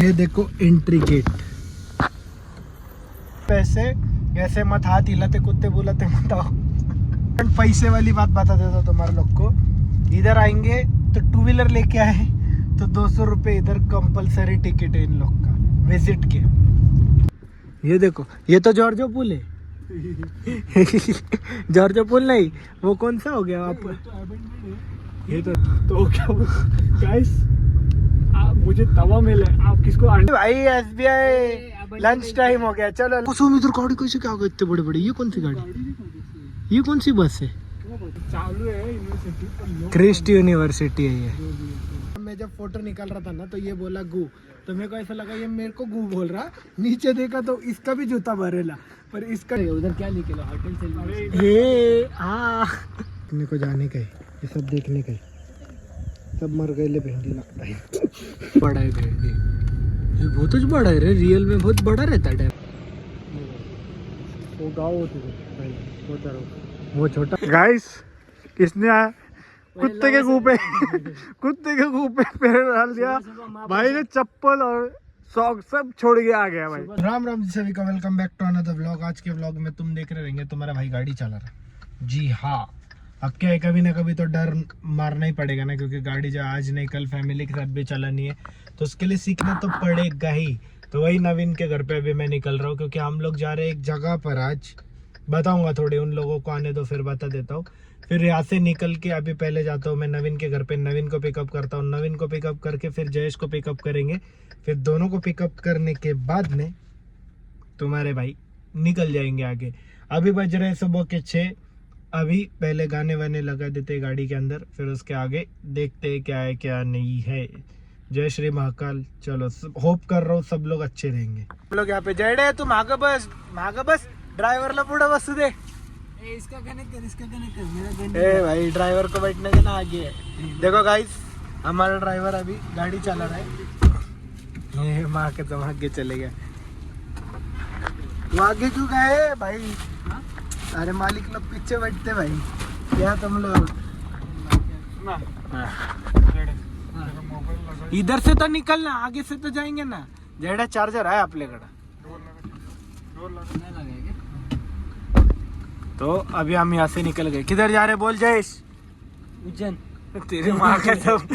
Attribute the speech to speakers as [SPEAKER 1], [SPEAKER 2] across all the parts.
[SPEAKER 1] ये देखो entry gate. पैसे ऐसे मत हाथ हिलाते कुत्ते बुलाते मत आओ। पैसे वाली बात बता देता तुम्हारे लोग को। इधर आएंगे तो टू व्हीलर लेके आए तो 200 रुपये इधर कंपलसरी टिकट है इन लोग का विजिट के। ये देखो ये तो जॉर्जो पुल है। जॉर्जो पुल नहीं, वो कौन सा हो गया आप? ये तो क्या गाइस, मुझे तवा मिला, आप किसको भाई? SBI लंच टाइम हो गया, चलो। इधर गाड़ी कैसे क्या गए इतने बड़े बड़े? ये कौन सी गाड़ी, ये कौन सी बस है? चालू है यूनिवर्सिटी, क्रिस्ट यूनिवर्सिटी है ये। मैं जब फोटो निकाल रहा था ना तो ये बोला गु, तो मेरे को ऐसा लगा ये मेरे को गु बोल रहा। नीचे देखा तो इसका भी जूता भरेला, पर इसका उधर क्या निकला? होटल से देखने को जाने का है, ये सब देखने का है। सब मर गए ले, भिंडी लगता है। बड़ा है भिंडी, ये बहुत ही बड़ा है रे, रियल में बहुत बड़ा रहता है। वो गाँव होते वो छोटा। गाइस किसने आया कुत्ते के मुंह पे कुत्ते के मुंह पे पैर डाल दिया भाई ने, चप्पल और सॉक्स सब छोड़ के आ गया भाई। राम राम जी सभी का, welcome back to another vlog. आज के व्लॉग में तुम देख रहे रहेंगे तुम्हारा भाई गाड़ी चला रहा है। जी हाँ, अब क्या है, कभी ना कभी तो डर मारना ही पड़ेगा ना, क्योंकि गाड़ी जो आज नहीं कल फैमिली के साथ भी चलानी है, तो उसके लिए सीखना तो पड़ेगा ही। तो वही नवीन के घर पे अभी मैं निकल रहा हूँ, क्योंकि हम लोग जा रहे हैं एक जगह पर। आज बताऊंगा, थोड़े उन लोगों को आने दो फिर बता देता हूँ। फिर यहाँ से निकल के अभी पहले जाता हूँ मैं नवीन के घर पे, नवीन को पिकअप करता हूँ। नवीन को पिकअप करके फिर जयेश को पिकअप करेंगे। फिर दोनों को पिकअप करने के बाद में तुम्हारे भाई निकल जाएंगे आगे। अभी बज रहे सुबह के 6। अभी पहले गाने वाने लगा देते गाड़ी के अंदर, फिर उसके आगे देखते क्या है क्या नहीं है। जय श्री महाकाल। चलो, होप कर रहा हूँ सब लोग अच्छे रहेंगे। हम लोग यहाँ पे जय, तू माग बस ड्राइवरला पुढे बसू दे। इसका कनेक्ट कर मेरा। ए भाई ड्राइवर को बैठने देना आगे है। देखो गाइस, हमारा ड्राइवर अभी गाड़ी चला रहा है। ये माँ के तुम आगे चले गए, वो आगे क्यों गए भाई? अरे मालिक लोग पीछे बैठते भाई, क्या तुम लोग? इधर से तो निकलना, आगे से तो जाएंगे ना। जेड़ा चार्जर है आपल्याकडे, तो अभी हम यहाँ से निकल गए। किधर जा रहे बोल जयेश? उज्जैन। तेरे माँ का सब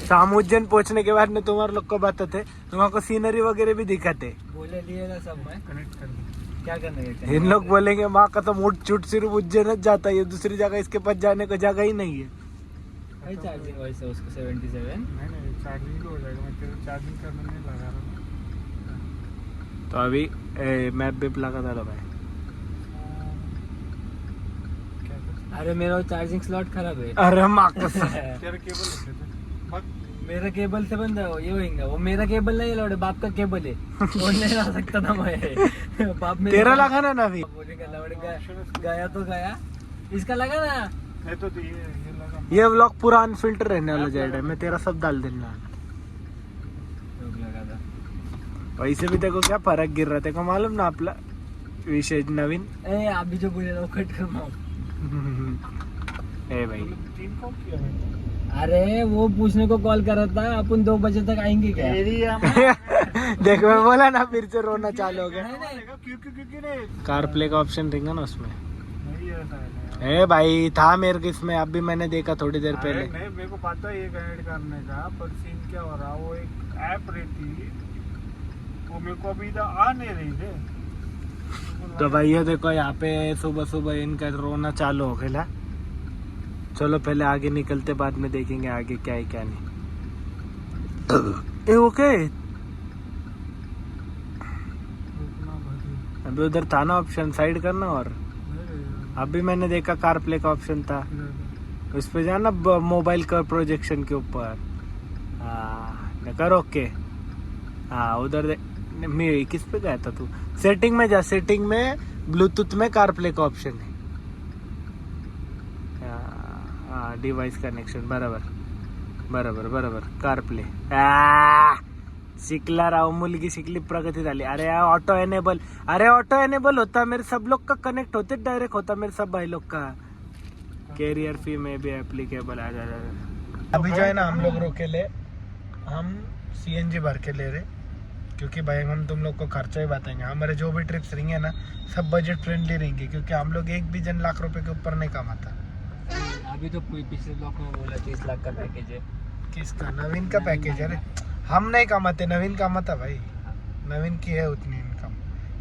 [SPEAKER 1] शाम उज्जैन पहुँचने के बाद में तुम्हारे लोग को बताते, तुम्हारे को सीनरी वगैरह भी दिखाते। बोले लिए ना सब, मैं कनेक्ट कर दूं। क्या करना है? इन लोग बोलेंगे माँ का तो मुठ चुट सिर्फ उज्जैन जाता है, दूसरी जगह इसके पास जाने को जगह ही नहीं है। चार्जिंग वैसे उसको 77 नहीं चार्जिंग हो जाएगा, मैं तेरे चार्जिंग करने नहीं लगा रहा। तो अभी मैप बेप लगा था भाई। अरे मेरा चार्जिंग स्लॉट खराब है। अरे तेरा केबल मेरा केबल से बंद है, ये होगा वो मेरा केबल नहीं लौटे, बाप का केबल है। वो नहीं ला सकता ना मैं। बाप में तेरा लगा ना अभी। गया तो गया, इसका लगा ना है तो ये व्लॉग पूरा अनफिल्टर रहने वाला जाएगा। मैं तेरा सब डाल देना। वैसे भी देखो क्या फर्क गिर रहा था, मालूम ना आपला विषय नवीन। अभी जो बोले कट कर ए भाई, अरे वो पूछने को कॉल कर रहा था, अपन 2 बजे तक आएंगे क्या? देख मैं बोला ना, फिर से रोना चालू हो गया। कार प्ले का ऑप्शन रहेगा ना उसमें। ए भाई था मेरे को इसमें, अभी मैंने देखा थोड़ी देर पहले। नहीं मेरे को पता है ये ऐड करने का, पर सीन क्या हो रहा, वो एक ऐप रहती वो मेरे को अभी इधर आ नहीं रही थे। तो भाई ये देखो यहाँ पे सुबह सुबह इनका रोना चालू हो गया। चलो पहले आगे निकलते, बाद में देखेंगे आगे क्या है क्या नहीं। ओके, अभी उधर था ना ऑप्शन साइड करना, और अभी मैंने देखा कार प्ले का ऑप्शन था, उस पे जाना मोबाइल का प्रोजेक्शन के ऊपर। हाँ कर ओके। हाँ उधर मैं किस पे गया था तू? सेटिंग में जा, सेटिंग में ब्लूटूथ में कार प्ले का ऑप्शन है। हाँ डिवाइस कनेक्शन, बरोबर कार प्ले। शिकला राव मुलगी शिकली, प्रगती झाली। अरे ऑटो एनेबल होता मेरे सब लोग का, कनेक्ट होते डायरेक्ट होता मेरे सब भाई लोग का। कैरियर फी में भी एप्लीकेबल आ जा। अभी जो है ना हम लोग रोके ले, हम सीएनजी भर के ले रहे, क्योंकि भाई हम तुम लोग को खर्चा ही बताएंगे। हमारे जो भी ट्रिप्स रहेंगे ना सब बजट फ्रेंडली रहेंगे, क्योंकि हम लोग एक भी जन लाख रुपए के ऊपर नहीं कमाता।
[SPEAKER 2] अभी तो पिछले ब्लॉक में बोला 30 लाख का पैकेज है।
[SPEAKER 1] किसका? नवीन का पैकेज है। अरे हम नहीं कमाते, नवीन कमाता भाई, नवीन की है उतनी इनकम।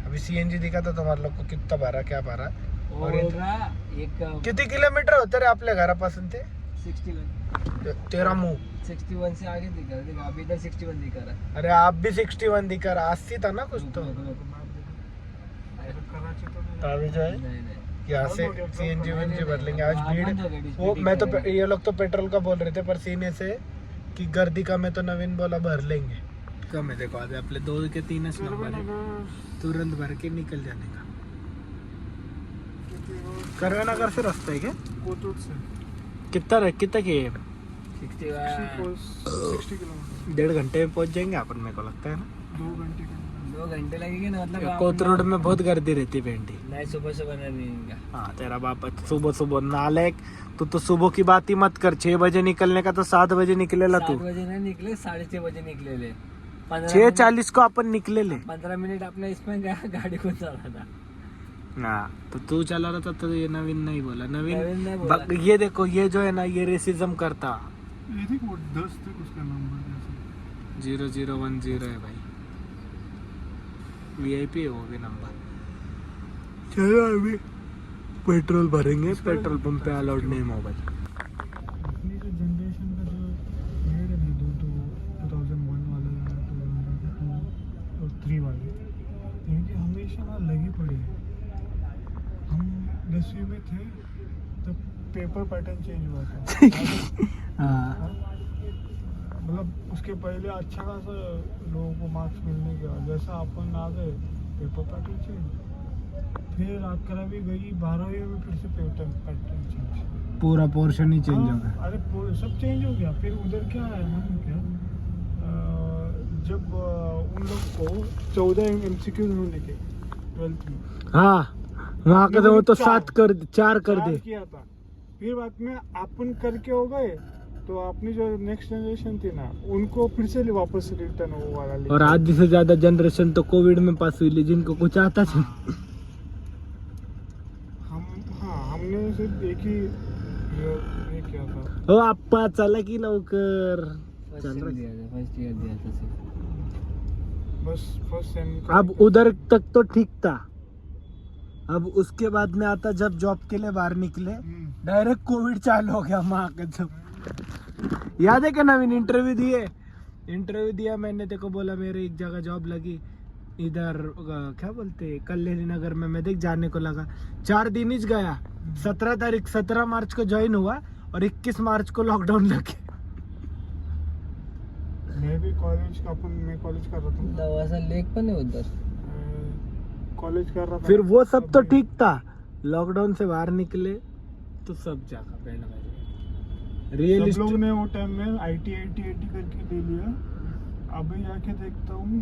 [SPEAKER 1] अभी सीएनजी दिखा था तुम्हारे लोग को कितना भरा, क्या भरा, और
[SPEAKER 2] एक
[SPEAKER 1] किती किलोमीटर होते रे आपल्या घरापासून ते?
[SPEAKER 2] 61
[SPEAKER 1] तेरा मुंह
[SPEAKER 2] 61 से आगे दिखा रहा है, अभी इधर 61 दिखा रहा है।
[SPEAKER 1] अरे आप भी 61 दिखा रहा, 80 था ना कुछ तो। अभी जो है
[SPEAKER 2] नहीं
[SPEAKER 1] यहाँ से सीएनजी वीएनजी भर लेंगे। आज भीड़ वो मैं तो ये लोग तो पेट्रोल का बोल रहे थे, पर सीने से कि गर्दी कम है तो नवीन बोला भर लेंगे। कम है, देखो आज अपने 2 के 3 नंबर है, तुरंत भर के निकल जाने का। करवे नगर से रास्ता है क्या?
[SPEAKER 3] कोथरूड से
[SPEAKER 1] कितना की है?
[SPEAKER 2] 60
[SPEAKER 3] किलोमीटर,
[SPEAKER 1] 1.5 घंटे में पहुंच जाएंगे अपन, मेरे को लगता है ना।
[SPEAKER 3] 2 घंटे
[SPEAKER 2] लगेंगे ना, मतलब
[SPEAKER 1] कोथरूड में बहुत गर्दी रहती है भेंडी।
[SPEAKER 2] नहीं, सुबह सुबह नहीं।
[SPEAKER 1] हाँ तेरा बाप सुबह सुबह नालायक, तू तो सुबह की बात ही मत कर। 6 बजे निकलने का तो 7 बजे निकलेला तू।
[SPEAKER 2] 7 बजे नहीं निकले, 6:30 बजे निकले ले।
[SPEAKER 1] 6:40 को अपन निकले ले।
[SPEAKER 2] 15 मिनट अपने इसमें गाड़ी को चला था।
[SPEAKER 1] हाँ तो तू चला रहा था तो ये नवीन नहीं बोला।
[SPEAKER 2] नवीन नहीं
[SPEAKER 1] नवीन
[SPEAKER 2] बोला।
[SPEAKER 1] ये देखो, ये जो है ना ये रेसिज्म करता।
[SPEAKER 3] ये थी वो 10 तक उसका नंबर
[SPEAKER 1] 0010 है भाई, वीआईपी है वो भी नंबर। चलो अभी पेट्रोल भरेंगे, पेट्रोल पंप पे अलाउड नहीं मोबाइल।
[SPEAKER 3] अपनी जो जनरेशन का जो पीरियड है ना, 2001 वाले, 2002 और 3 वाले, इनकी हमेशा ना लगी पड़ी है। हम 10वीं में थे तब पेपर पैटर्न चेंज हुआ था।
[SPEAKER 1] हाँ
[SPEAKER 3] मतलब उसके पहले अच्छा खासा लोगों को मार्क्स मिलने का, जैसा अपन आ गए पेपर पैटर्न चेंज, फिर 11वीं गई, 12वीं में फिर से पैटर्न चेंज,
[SPEAKER 1] पूरा पोर्शन ही चेंज हो
[SPEAKER 3] हाँ,
[SPEAKER 1] गया।
[SPEAKER 3] अरे सब चेंज हो गया। फिर उधर क्या है मालूम क्या, जब उन लोग को 14 MCQ होने के 12th में,
[SPEAKER 1] हाँ वहाँ के तो वो तो 4 कर दे
[SPEAKER 3] किया था। फिर बाद में अपन करके हो गए, तो अपनी जो नेक्स्ट जनरेशन थी ना उनको फिर से वापस रिटर्न वो वाला लिया।
[SPEAKER 1] और आधी से ज्यादा जनरेशन तो कोविड में पास हुई, जिनको कुछ आता था।
[SPEAKER 3] हमने सिर्फ एक ही ये किया था।
[SPEAKER 1] हो आप्पा चला की लवकर
[SPEAKER 2] फर्स्ट
[SPEAKER 1] चल रहा
[SPEAKER 2] ईयर दिया था सिर्फ।
[SPEAKER 3] बस फर्स्ट सेम।
[SPEAKER 1] अब उधर तक तो ठीक था, अब उसके बाद में आता जब जॉब के लिए बाहर निकले डायरेक्ट कोविड चालू हो गया। माँ के जब याद है क्या नवीन इंटरव्यू दिया मैंने, तेको बोला मेरे एक जगह जॉब लगी इधर क्या बोलते कल्याणी नगर में, मैं देख जाने को लगा 4 दिन ही गया। 17 मार्च को ज्वाइन हुआ और 21 मार्च को लॉकडाउन लगे।
[SPEAKER 3] मैं भी कॉलेज कर रहा था,
[SPEAKER 2] दवासा लेक पण है उधर,
[SPEAKER 3] कॉलेज कर रहा था।
[SPEAKER 1] फिर वो सब तो ठीक था, लॉकडाउन से बाहर निकले तो सब जगह बैंड बजा।
[SPEAKER 3] सब लोग ने वो टाइम में आईटी करके ले लिया। अभी जाके देखता हूँ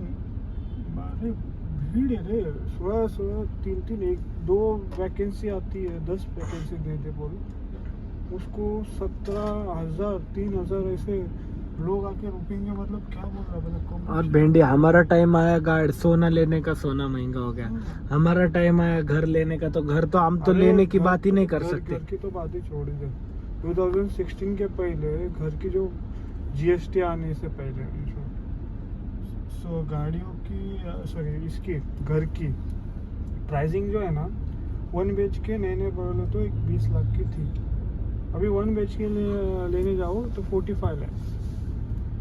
[SPEAKER 3] अरे भीड़ है रे, 16 3 1 2 वैकेंसी आती है, 10 वैकेंसी दे दे बोलो उसको 17,000 3,000 ऐसे लोग आके रुकेंगे। मतलब क्या बोल रहा है, मतलब
[SPEAKER 1] और भेंडी हमारा टाइम आया गाड़ी सोना लेने का, सोना महंगा हो गया। हमारा टाइम आया घर लेने का, तो घर तो हम तो लेने की बात ही नहीं कर सकते।
[SPEAKER 3] घर की तो बात ही छोड़ दे। 2016 के पहले घर की जो जीएसटी आने से पहले गाड़ियों की सॉरी इसकी घर की प्राइसिंग जो है ना 1 BHK नए बोले तो 20 लाख की थी। अभी 1 BHK लेने जाओ तो 45 लाख,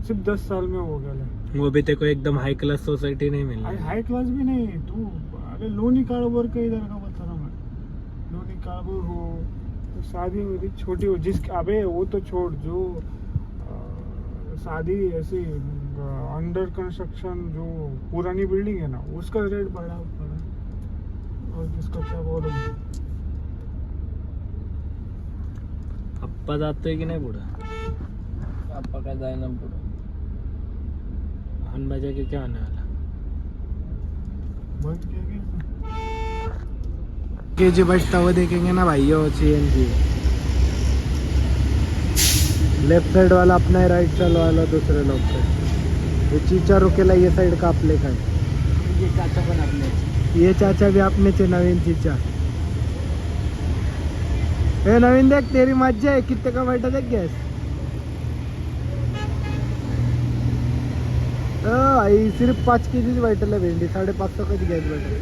[SPEAKER 3] सिर्फ 10 साल में हो गया है।
[SPEAKER 1] वो भी तेको एकदम हाई क्लास सोसाइटी नहीं मिल रही।
[SPEAKER 3] हाई क्लास भी नहीं, तू अरे लोनी कारोबार का इधर का बता रहा मैं, लोनी कारोबार हो तो शादी मेरी छोटी हो जिस, अबे वो तो छोड़, जो शादी ऐसी अंडर कंस्ट्रक्शन जो पुरानी बिल्डिंग है ना उसका रेट बढ़ा पड़ा। और जिसका क्या बोलोगे,
[SPEAKER 1] अप्पा जातोय की नाही पुढं?
[SPEAKER 2] पापा का जाए ना पुढं,
[SPEAKER 1] हन बजा के क्या आने वाला?
[SPEAKER 3] बंद किया गया
[SPEAKER 1] के जी बचता हुआ देखेंगे ना भाइयों, सीएनजी लेफ्ट साइड वाला अपना ही, राइट साइड वाला दूसरे लोग पे। ये चीचा रुकेला ये साइड का आपले काय
[SPEAKER 2] ये चाचा पण आपले
[SPEAKER 1] ये चाचा भी आपनेच आहे नवीन चीचा ए नवीन देख तेरी मज्जा है कितने का बैठा देख गैस आई सिर्फ 5 केजी बैठल है भेंडी 550 का गैस बैठल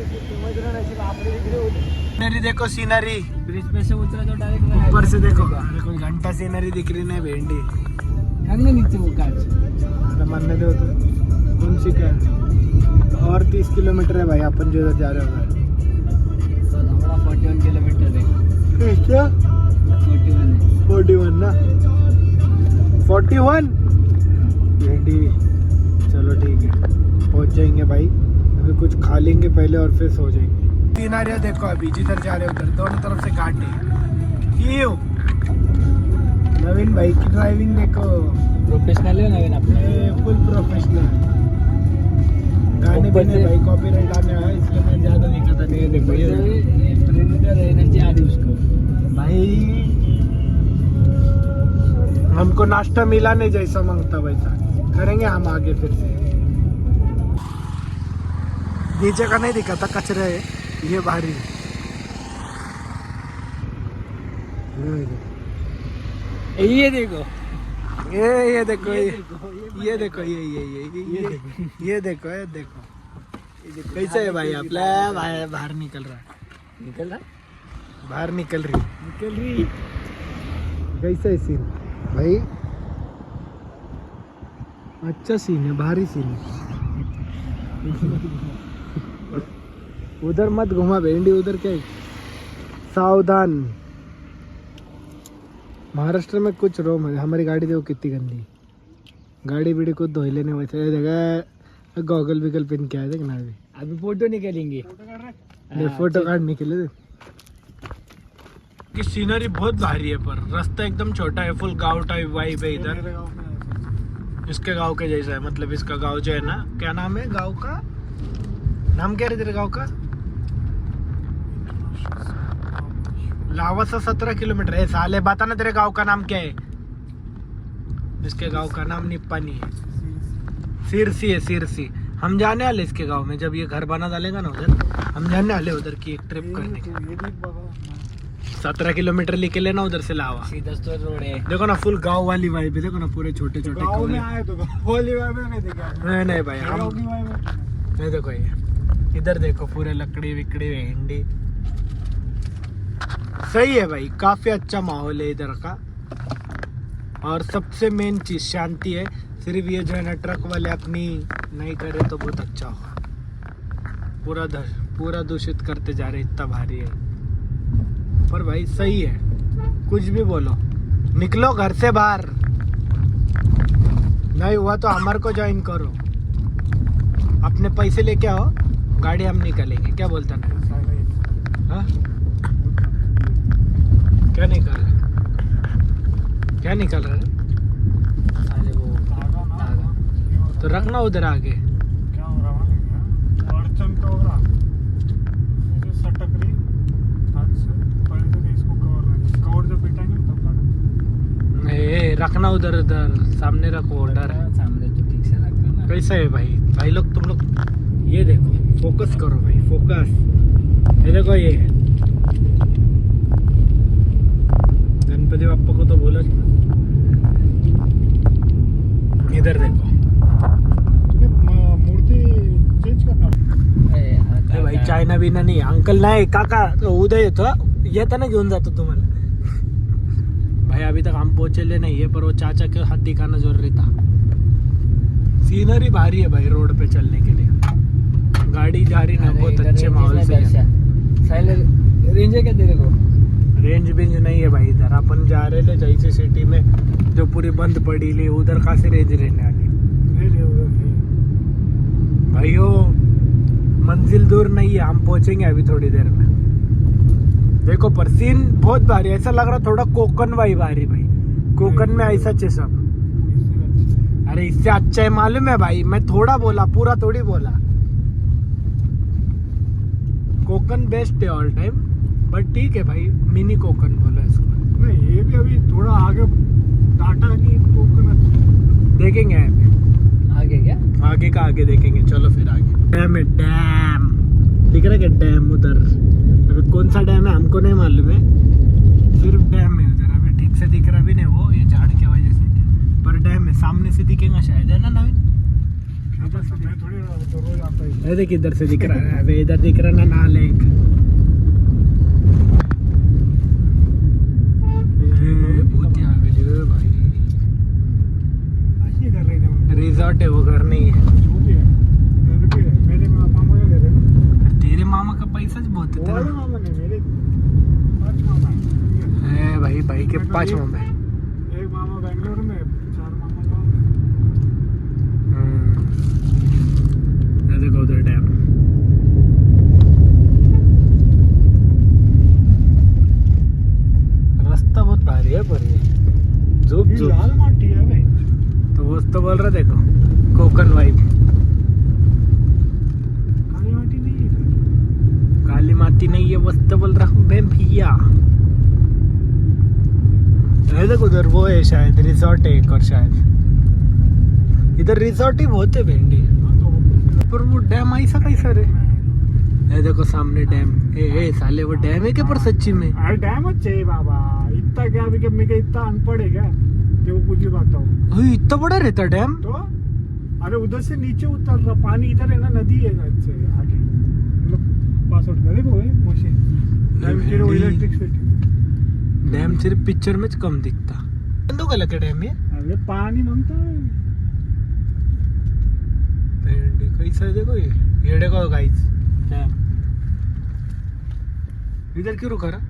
[SPEAKER 1] सीनरी देखो सीनरी
[SPEAKER 2] ब्रिज पे से उतरा तो डायरेक्ट
[SPEAKER 1] ऊपर से देखो कोई घंटा सीनरी दिख रही नहीं भेंडी
[SPEAKER 2] हमने नीचे वो काच
[SPEAKER 1] मानने दो तो कौन सी क्या है? और 30 किलोमीटर है भाई अपन जो इधर जा रहे हो
[SPEAKER 2] हमारा 41 किलोमीटर है
[SPEAKER 1] क्या 41 ना 41 भेंडी चलो ठीक है पहुंच जाएंगे भाई अभी कुछ खा लेंगे पहले और फिर सो जाएंगे सीनारिया देखो अभी जिधर जा रहे हो उधर दोनों तरफ से घाटी क्यों नवीन भाई की ड्राइविंग देखो
[SPEAKER 2] प्रोफेशनल है नवीन अपने
[SPEAKER 1] फुल प्रोफेशनल गाने
[SPEAKER 2] ऊपर
[SPEAKER 1] भी
[SPEAKER 2] से-
[SPEAKER 1] भाई कॉपीराइट आने वाला है इसलिए मैं ज्यादा दिखाता नहीं है देखो ये देखो।
[SPEAKER 2] प्रेडिटर एनर्जी आ रही उसको
[SPEAKER 1] भाई हमको नाश्ता मिला नहीं जैसा मांगता वैसा करेंगे हम आगे फिर से नीचे का नहीं दिखा था कचरे है ये भारी
[SPEAKER 2] ये देखो
[SPEAKER 1] ये देखो ये देखो ये देखो कैसे है भाई आपला बाहर निकल रहा है
[SPEAKER 2] निकल रहा
[SPEAKER 1] बाहर निकल रही कैसा है सीन भाई अच्छा सीन है भारी सीन है उधर मत घुमा भेंडी उधर क्या है सावधान महाराष्ट्र में कुछ रोम है हमारी गाड़ी देखो कितनी गंदी गाड़ी बीड़ी को धो लेने वैसे जगह गॉगल विगल पिन के आए देख ना अभी
[SPEAKER 2] अभी फोटो निकालेंगे
[SPEAKER 1] फोटो काटने के लिए की सीनरी बहुत भारी है पर रास्ता एकदम छोटा है फुल गांव टाइप वाइब है इधर इसके गांव के जैसा है मतलब इसका गांव जो है ना क्या नाम है गांव का नाम क्या है तेरे गांव का लावासा 17 किलोमीटर है साले बता ना तेरे गांव का नाम क्या है इसके गांव का नाम निप्पानी है सिरसी है सिरसी हम जाने वाले इसके गांव में जब ये घर बना डालेगा ना उधर हम जाने वाले उधर की एक ट्रिप करने के 17 किलोमीटर निकले लेना उधर से लावा
[SPEAKER 2] सीधा तो रोड है
[SPEAKER 1] देखो ना फुल गांव वाली वाइब है देखो ना पूरे छोटे छोटे
[SPEAKER 3] गाँव में आए तो होली वाइब में नहीं देखा
[SPEAKER 1] नहीं भाई
[SPEAKER 3] गाँव
[SPEAKER 1] हम
[SPEAKER 3] की वाइब में
[SPEAKER 1] नहीं देखो ये इधर देखो पूरे लकड़ी विकड़ी भेंडी सही है भाई काफी अच्छा माहौल है इधर का और सबसे मेन चीज शांति है सिर्फ ये जो है ना ट्रक वाले अपनी नहीं करे तो बहुत अच्छा होगा पूरा दूषित करते जा रहे इतना भारी है पर भाई सही है कुछ भी बोलो निकलो घर से बाहर नहीं हुआ तो हमारे को ज्वाइन करो अपने पैसे लेके आओ गाड़ी हम निकालेंगे क्या बोलता ना हाँ? क्या निकाल रहा क्या निकाल रहा है
[SPEAKER 2] अरे वो धागा।
[SPEAKER 1] तो रखना उधर आगे
[SPEAKER 3] क्या हो रहा है अड़चन का हो रहा मुझे सटक रही हाथ से पहले तो इसको कवर जब पिटाएंगे तब लगा
[SPEAKER 1] ए, रखना उधर उधर सामने रखो ऑर्डर
[SPEAKER 2] सामने तो ठीक से रखना ना
[SPEAKER 1] कैसा है भाई लोग तुम लोग ये देखो फोकस करो भाई फोकस ये देखो ये गणपति बाप्पा को तो बोला इधर देखो
[SPEAKER 3] तुम्हें मूर्ति चेंज करना
[SPEAKER 1] अरे भाई चायना बिना नाही अंकल नाही काका तो उद्या येतो येताना घेऊन जातो तुम्हाला भाई अभी तक हम पहुंचेले नहीं है पर वो चाचा के हाथ दिखाना जरूरी था सीनरी भारी है भाई रोड पे चलने के लिए गाड़ी जा रही ना बहुत अच्छे माहौल से
[SPEAKER 2] रेंज है क्या तेरे को
[SPEAKER 1] रेंज बेंज नहीं है भाई इधर अपन जा रहे थे जैसे सिटी में जो पूरी बंद पड़ी ली उधर कहाँ से रेंज रहने वाली भाइयों मंजिल दूर नहीं है हम पहुंचेंगे अभी थोड़ी देर में देखो पर सीन बहुत भारी ऐसा लग रहा थोड़ा कोकन वाइब आ रही भाई कोकन में ऐसा चे सब अरे इससे अच्छा है मालूम है भाई मैं थोड़ा बोला पूरा थोड़ी बोला कोकन बेस्ट है ऑल टाइम बट ठीक है भाई मिनी कोकन बोला इसको
[SPEAKER 3] नहीं ये भी अभी थोड़ा आगे टाटा की कोकोनट
[SPEAKER 1] देखेंगे
[SPEAKER 2] आगे क्या
[SPEAKER 1] आगे का आगे देखेंगे, चलो फिर आगे। डैम है, डैम दिख रहा है क्या? डैम उधर, अभी कौन सा डैम है हमको नहीं मालूम है, सिर्फ डैम है उधर। अभी ठीक से दिख रहा भी नहीं, वो ये झाड़ की वजह से, पर डैम है, सामने से दिखेगा शायद, है ना नवीन? इधर से
[SPEAKER 3] मैं थोड़ी रोज आता है।
[SPEAKER 1] देख इधर से दिख रहा है, अबे इधर दिख रहा ना नाल एक, बहुत यहाँ पे जो है भाई
[SPEAKER 3] ऐसे कर रहे थे
[SPEAKER 1] रिजॉर्ट है, वो घर नहीं है।
[SPEAKER 3] जो भी है घर भी है, मेरे मामा का घर है।
[SPEAKER 1] तेरे मामा का पैसा बहुत है
[SPEAKER 3] वो
[SPEAKER 1] तेरा।
[SPEAKER 3] वाले मामा ने, मेरे 5 मामा हैं।
[SPEAKER 1] है भाई, भाई के 5 मामा है।
[SPEAKER 3] एक मामा बेंगलोर में, 4 मामा गाँव में।
[SPEAKER 1] ये देखो उधर डैम, रास्ता बहुत भारी है पर ये झुक
[SPEAKER 3] ये
[SPEAKER 1] झुक,
[SPEAKER 3] लाल माटी है भाई।
[SPEAKER 1] तो वो तो बोल रहा देखो कोकन वाइब।
[SPEAKER 3] काली माटी नहीं है इधर।
[SPEAKER 1] काली माटी नहीं है, बस तो बोल रहा हूँ मैं भैया। ये देखो उधर वो है शायद रिजॉर्ट है एक, और शायद इधर रिजॉर्ट ही बहुत है भेंडी, पर वो डैम ऐसा कैसा रे? ये देखो सामने डैम, ए साले वो डैम है क्या पर सच्ची में?
[SPEAKER 3] अरे डैम अच्छे है बाबा, इतना क्या अभी, मैं क्या इतना अनपढ़ है क्या देखो कुछ भी बात हूँ
[SPEAKER 1] ओए इतना बड़ा रहता डैम?
[SPEAKER 3] तो। अरे उधर से नीचे उतर रहा पानी, इधर है ना नदी है अच्छे आगे, मतलब पास आउट करे वो है मशीन डैम के वो इलेक्ट्रिसिटी।
[SPEAKER 1] डैम सिर्फ पिक्चर में कम दिखता। बंदो का लगे डैम ये
[SPEAKER 3] अरे पानी मांगता है।
[SPEAKER 1] भेंडी कैसा है देखो, ये देखो गाइस डैम। इधर क्यों रुका रहा?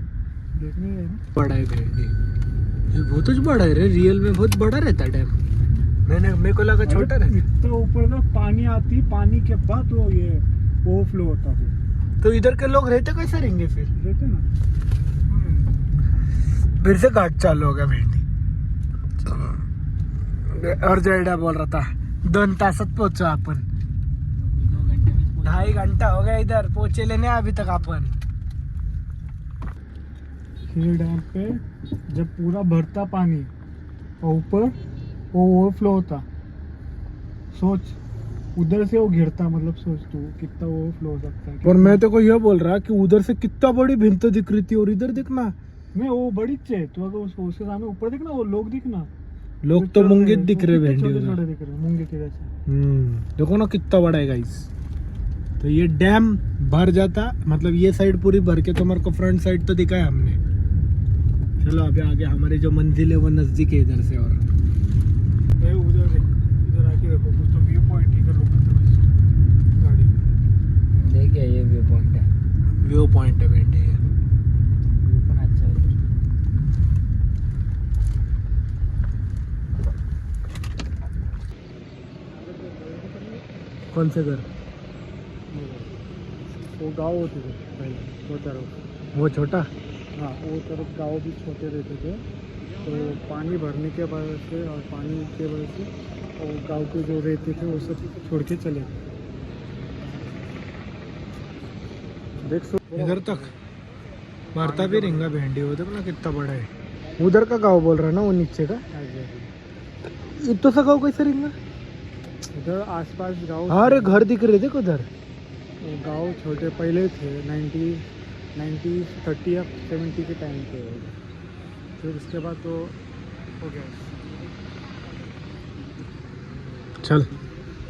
[SPEAKER 3] देखने है ना,
[SPEAKER 1] बड़ा है भेंडी, ये बहुत ही बड़ा है रे, रियल में बहुत बड़ा रहता है डैम। मेरे को लगा छोटा रहता।
[SPEAKER 3] इतना ऊपर तक पानी आती, पानी के बाद वो ये ओवरफ्लो होता है।
[SPEAKER 1] तो इधर के लोग रहते कैसे रहेंगे फिर?
[SPEAKER 3] रहते ना।
[SPEAKER 1] फिर से घाट चालू हो गया भेंडी। और जयडा बोल रहा था 2 तासात पोहोचो आपण। 2.5 घंटा हो गया इधर पहुंचे नहीं अभी तक अपन।
[SPEAKER 3] ये डैम पे जब पूरा भरता पानी और ऊपर वो ओवरफ्लो होता, सोच उधर से वो गिरता, मतलब सोच तू कितना ओवरफ्लो हो सकता है।
[SPEAKER 1] और मैं तो को ये बोल रहा कि उधर से कितना बड़ी भिंत दिख रही थी, और इधर दिखना
[SPEAKER 3] मैं वो बड़ी चे तो अगर उसके सामने ऊपर दिखना, वो लोग दिखना,
[SPEAKER 1] लोग तो मुंगे दिख रहे भेंडी
[SPEAKER 3] छोटे
[SPEAKER 1] उधर।
[SPEAKER 3] छोटे दिख रहे मुंगे के जैसे।
[SPEAKER 1] देखो ना कितना बड़ा है गाइस। तो ये डैम भर जाता, मतलब ये साइड पूरी भर के, तुम्हारे को फ्रंट साइड तो दिखा है हमने। चलो अभी आगे हमारी जो मंजिल है वो नजदीक है इधर से। और
[SPEAKER 3] ए, उधर देख, इधर आके देखो कुछ तो व्यू पॉइंट इधर लोग गाड़ी
[SPEAKER 2] देखिए ये व्यू पॉइंट है,
[SPEAKER 1] व्यू पॉइंट है भेंडी ये।
[SPEAKER 2] व्यू पण अच्छा है।
[SPEAKER 1] कौन से घर?
[SPEAKER 3] वो गाँव होते थे पहले, वो तरफ।
[SPEAKER 1] वो छोटा?
[SPEAKER 3] हाँ वो तरफ गाँव भी छोटे रहते थे, तो पानी भरने के वजह से और पानी के वजह से और गाँव के जो रहते थे वो सब छोड़ के चले गए। देख सो
[SPEAKER 1] इधर तक भरता भी रहेगा भेंडी, वो देखो ना कितना बड़ा है। उधर का गांव बोल रहा है ना, वो नीचे का इतना सा गांव कैसे रहेगा?
[SPEAKER 3] उधर आसपास गाँव,
[SPEAKER 1] अरे घर दिख रहे देखो उधर।
[SPEAKER 3] वो गाँव छोटे पहले थे 30 या 70 के टाइम पे, फिर उसके बाद तो हो गया।
[SPEAKER 1] चल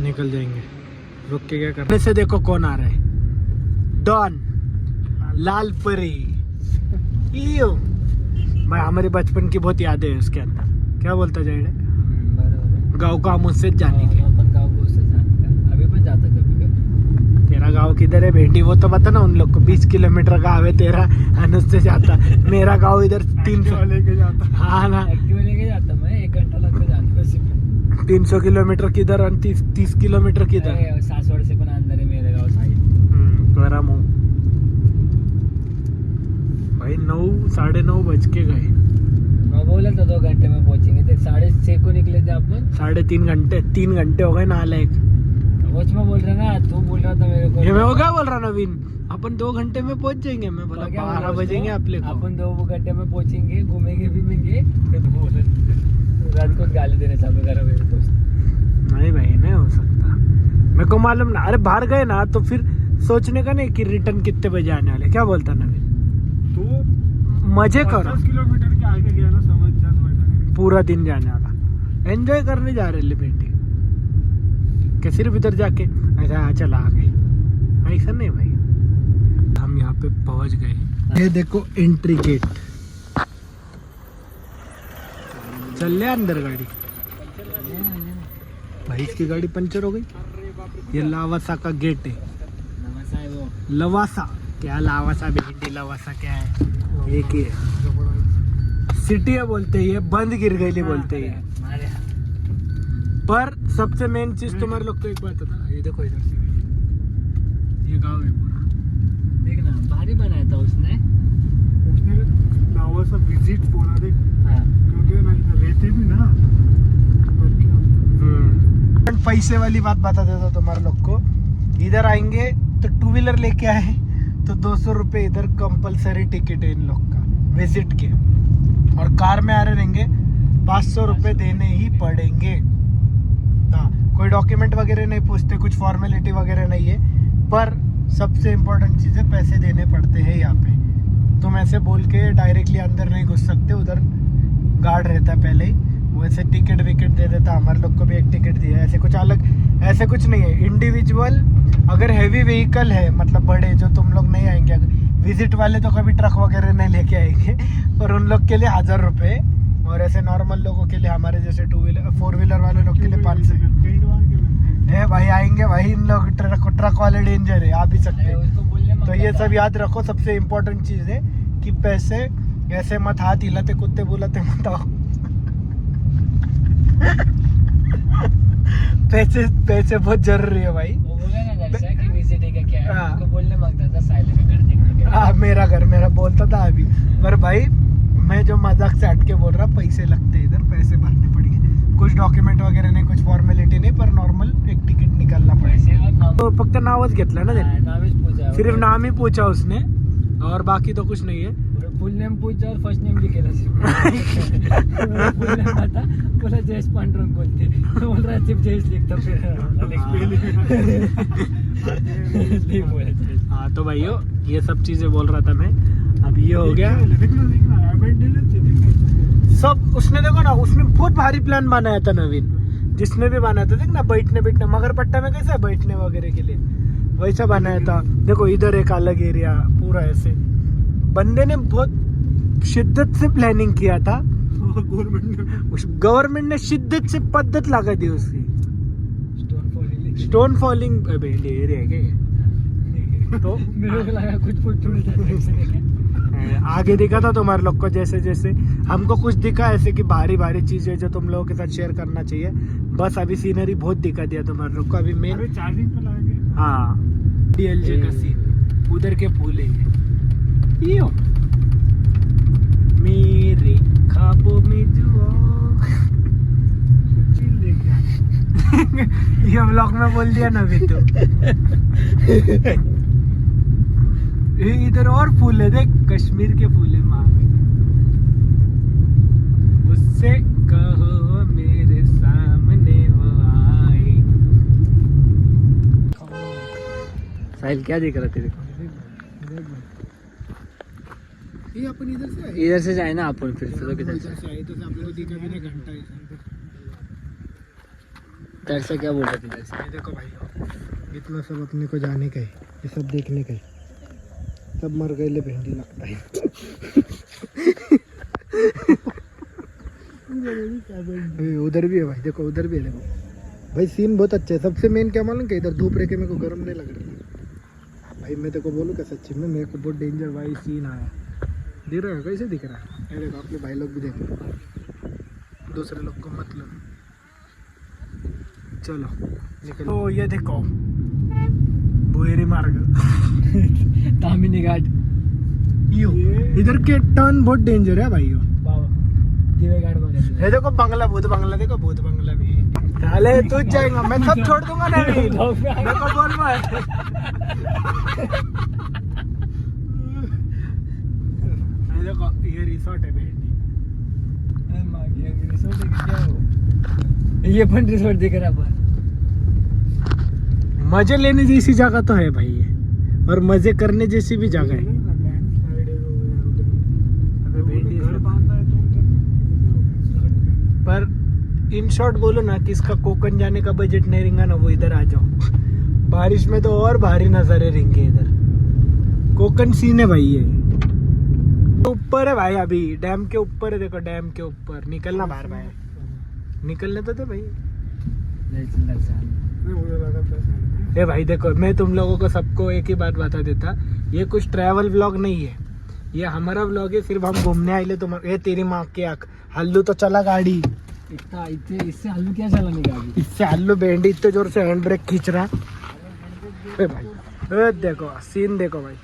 [SPEAKER 1] निकल जाएंगे, रुक के क्या करने से। देखो कौन आ रहा है, डॉन लाल परी। इयो भाई हमारे बचपन की बहुत यादें है उसके अंदर। क्या बोलता जाएगा?
[SPEAKER 2] बरोबर
[SPEAKER 1] गाँव का हम उससे जाने के।
[SPEAKER 2] अपन गाँव को उससे जाने का, अभी पण जाता कभी कभी।
[SPEAKER 1] तेरा गांव किधर है भेंडी वो तो बता ना उन लोग को। 20 किलोमीटर गाँव है तेरा, अनुज से जाता। मेरा गांव इधर 300
[SPEAKER 3] लेके जाता।
[SPEAKER 1] हाँ ना,
[SPEAKER 2] एक्टिवा लेके जाता मैं, 1 घंटा लगता जाने को उसी पे।
[SPEAKER 1] 300 किलोमीटर किधर और 30 किलोमीटर किधर।
[SPEAKER 2] अरे, सासवड़ से पण अंदर है मेरे गाँव साइड।
[SPEAKER 1] मेरा मुँह भाई 9 साढ़े 9 बज के गए।
[SPEAKER 2] मैं बोला था 2 घंटे में पहुंचेंगे, देख 6:30 को निकले थे अपन।
[SPEAKER 1] 3.5 घंटे 3 घंटे हो गए नालायक।
[SPEAKER 2] वॉच में बोल रहा ना, तू बोल रहा था मेरे को।
[SPEAKER 1] ये मैं वो क्या बोल रहा नवीन, अपन 2 घंटे में पहुंच जाएंगे। मैं बोला 12 बजेंगे अपने को।
[SPEAKER 2] अपन 2 घंटे में पहुंचेंगे, घूमेंगे फिरेंगे। फिर बोला रात को गाली देने चालू करा मेरे दोस्त।
[SPEAKER 1] नहीं भाई नहीं हो सकता। मेरे को मालूम ना, अरे बाहर गए ना तो फिर सोचने का नहीं कि रिटर्न कितने बजे आने वाले, क्या बोलता नवीन?
[SPEAKER 3] तो
[SPEAKER 1] मजे करो,
[SPEAKER 3] 50 किलोमीटर के आगे गया ना, समझ जा तुम्हारे।
[SPEAKER 1] पूरा दिन जाने वाला, एंजॉय करने जा रहे बेटी क्या सिर्फ इधर जाके ऐसा चला आ गई, ऐसा नहीं भाई। हम यहाँ पे पहुँच गए, ये देखो एंट्री गेट, चल ले अंदर गाड़ी। भाई इसकी गाड़ी पंचर हो गई। ये लावासा का गेट है,
[SPEAKER 2] नवासा है वो।
[SPEAKER 1] लवासा क्या, लावासा भिंडी लवासा क्या है, एक ही है, सिटी है बोलते हैं, ये बंद गिर गई बोलते हैं।
[SPEAKER 2] हमारे यहाँ
[SPEAKER 1] पर सबसे मेन चीज तुम्हारे लोग को एक बात बता, ये देखो इधर से ये गांव है पूरा,
[SPEAKER 2] देख ना भारी बनाया था उसने।
[SPEAKER 3] लावासा विजिट बोला देख,
[SPEAKER 2] हाँ
[SPEAKER 3] क्योंकि ना रहते भी ना।
[SPEAKER 1] पण पैसे वाली बात बता देता तुम्हारे लोग को, इधर आएंगे तो टू व्हीलर लेके आए तो 200 रुपये इधर कंपलसरी टिकट है इन लोग का विजिट के, और कार में आ रहे रहेंगे 500 रुपये देने ही पड़ेंगे। हाँ, कोई डॉक्यूमेंट वगैरह नहीं पूछते, कुछ फॉर्मेलिटी वगैरह नहीं है, पर सबसे इम्पोर्टेंट चीज़ है पैसे देने पड़ते हैं यहाँ पे। तुम ऐसे बोल के डायरेक्टली अंदर नहीं घुस सकते, उधर गार्ड रहता है पहले ही, वैसे टिकट विकेट दे देता। हमारे लोग को भी एक टिकट दिया है, ऐसे कुछ अलग ऐसे कुछ नहीं है। इंडिविजुअल अगर हैवी व्हीकल है, मतलब बड़े जो तुम लोग नहीं आएंगे, अगर विजिट वाले तो कभी ट्रक वगैरह नहीं लेके आएंगे, पर उन लोग के लिए 1000 रुपये, और ऐसे नॉर्मल लोगों के लिए हमारे जैसे 4 व्हीलर वाले लोग के लिए 500 है भाई। आएंगे भाई इन लोग, ट्रक वाले डेंजर है, आ भी सकते हैं।
[SPEAKER 2] उसको बोलने मत
[SPEAKER 1] तो ये सब याद रखो, सबसे इम्पोर्टेंट चीज़ है कि पैसे ऐसे मत हाथ हिलाते कुत्ते बुलाते मत आओ। पैसे बहुत जरूरी है भाई।
[SPEAKER 2] वो बोला ना दर्शा कि विजिट है क्या है,
[SPEAKER 1] हाँ।
[SPEAKER 2] उसको बोलने मांगता था साइलेंट में घर देखने के लिए।
[SPEAKER 1] हाँ, मेरा घर बोलता था अभी, पर भाई मैं जो मजाक से हट के बोल रहा, पैसे लगते इधर, पैसे भरने पड़ेंगे। कुछ डॉक्युमेंट वगैरह नहीं, कुछ फॉर्मेलिटी नहीं, पर नॉर्मल एक तिकीट निकालना पड़ेगा।
[SPEAKER 2] पैसे और नाम
[SPEAKER 1] तो फक्त नावच घेतला ना त्यांनी,
[SPEAKER 2] नामच पूछा,
[SPEAKER 1] सिर्फ नाम ही पूछा उसने, और बाकी तो कुछ नहीं है।
[SPEAKER 2] फुल नेम पूछा और फर्स्ट नेम लिखेला सिर्फ। फुल नेम आता, बोला जयेश पांडुरंग बोलते, तो बोल रहा सिर्फ जयेश लिखता, फिर नहीं बोला जयेश।
[SPEAKER 1] हाँ तो भाइयों ये सब चीजें बोल रहा था मैं, अब ये हो गया सब। उसने देखो ना, उसने बहुत भारी प्लान बनाया था नवीन, जिसने भी बनाया था, देख ना बैठने मगरपट्टा में कैसे है बैठने वगैरह के लिए, वैसा बनाया था। देखो इधर एक अलग एरिया पूरा, ऐसे बंदे ने बहुत शिद्दत से प्लानिंग किया था। गवर्नमेंट ने शिद्दत से पद्धत लगा दी उसकी। स्टोन फॉलिंग एरिया है क्या ये? तो
[SPEAKER 2] मेरे को लगा कुछ थोड़ी देर
[SPEAKER 1] आगे दिखा था तुम्हारे लोग को, जैसे जैसे हमको कुछ दिखा ऐसे कि भारी भारी चीजें जो तुम लोगों के साथ शेयर करना चाहिए। बस अभी सीनरी बहुत दिखा दिया तुम्हारे लोग को। अभी मेन
[SPEAKER 3] चार्जिंग पे लगा,
[SPEAKER 1] हाँ DLJ का सीन, उधर के फूल है ये। मेरे ख्वाबों में जो
[SPEAKER 3] लेके आए।
[SPEAKER 1] ये व्लॉग में बोल दिया ना अभी तो। इधर और फूल है, देख कश्मीर के फूल है माँ, उससे कहो मेरे सामने वो आए।
[SPEAKER 2] साहिल क्या दिख रहा तेरे को?
[SPEAKER 1] ये अपन इधर से आए,
[SPEAKER 2] इधर से जाए ना अपन, फिर से किधर से?
[SPEAKER 1] आए तो आप लोग दिखा भी नहीं घंटा है।
[SPEAKER 2] दर्शा क्या बोल रहा था दर्शा?
[SPEAKER 1] ये देखो भाई, इतना सब अपने को जाने का है, ये सब देखने का है, सब मर गए ले भिंडी लगता है। उधर भी है भाई, देखो उधर भी है, देखो भाई सीन बहुत अच्छा है। सबसे मेन क्या मालूम क्या, इधर धूप रह के मेरे को गर्म नहीं लग रहा भाई। मैं तेको बोलूँ क्या सच्ची में, मेरे को बहुत डेंजर भाई सीन आया। दिख रहा है कैसे दिख रहा है? ये देखो आपके भाई लोग भी देख, दूसरे लोग को मतलब। चलो निकलो। तो ये देखो भुएरी मार्ग
[SPEAKER 2] तामिनी घाट।
[SPEAKER 1] यो इधर के टर्न बहुत डेंजर है भाई। यो
[SPEAKER 2] दिवे घाट बघा।
[SPEAKER 1] ये देखो बंगला, भूत बंगला, देखो भूत बंगला भी। चले तू जाएगा, मैं सब छोड़ दूंगा ना मेरे को बोल मत। ये देखो ये रिसोर्ट है बेटी।
[SPEAKER 2] ये पण रिसोर्ट दिख रहा पर
[SPEAKER 1] मजे लेने जैसी जगह तो है भाई ये, और मजे करने जैसी भी जगह है।
[SPEAKER 3] घर बांधा है तो उधर
[SPEAKER 1] पर इन शॉर्ट बोलो ना कि इसका कोकन जाने का बजट नहीं रिंगा ना, वो इधर आ जाओ। बारिश में तो और भारी नजारे रिंगे इधर। कोकन सीन है भाई ये, ऊपर है भाई, अभी डैम के ऊपर है। देखो डैम के ऊपर निकलना बाहर भाई, निकलने तो दे भाई। ए भाई देखो, मैं तुम लोगों को सबको एक ही बात बता देता, ये कुछ ट्रैवल व्लॉग नहीं है, ये हमारा व्लॉग है। सिर्फ हम घूमने आए ले। तुम ये तेरी माँ की आँख, हल्लू तो चला गाड़ी,
[SPEAKER 2] इससे हल्लू क्या चलाने का अभी?
[SPEAKER 1] इससे हल्लू बैंडी इतने जोर से हैंड ब्रेक खींच रहा है। ए भाई ए देखो सीन देखो भाई,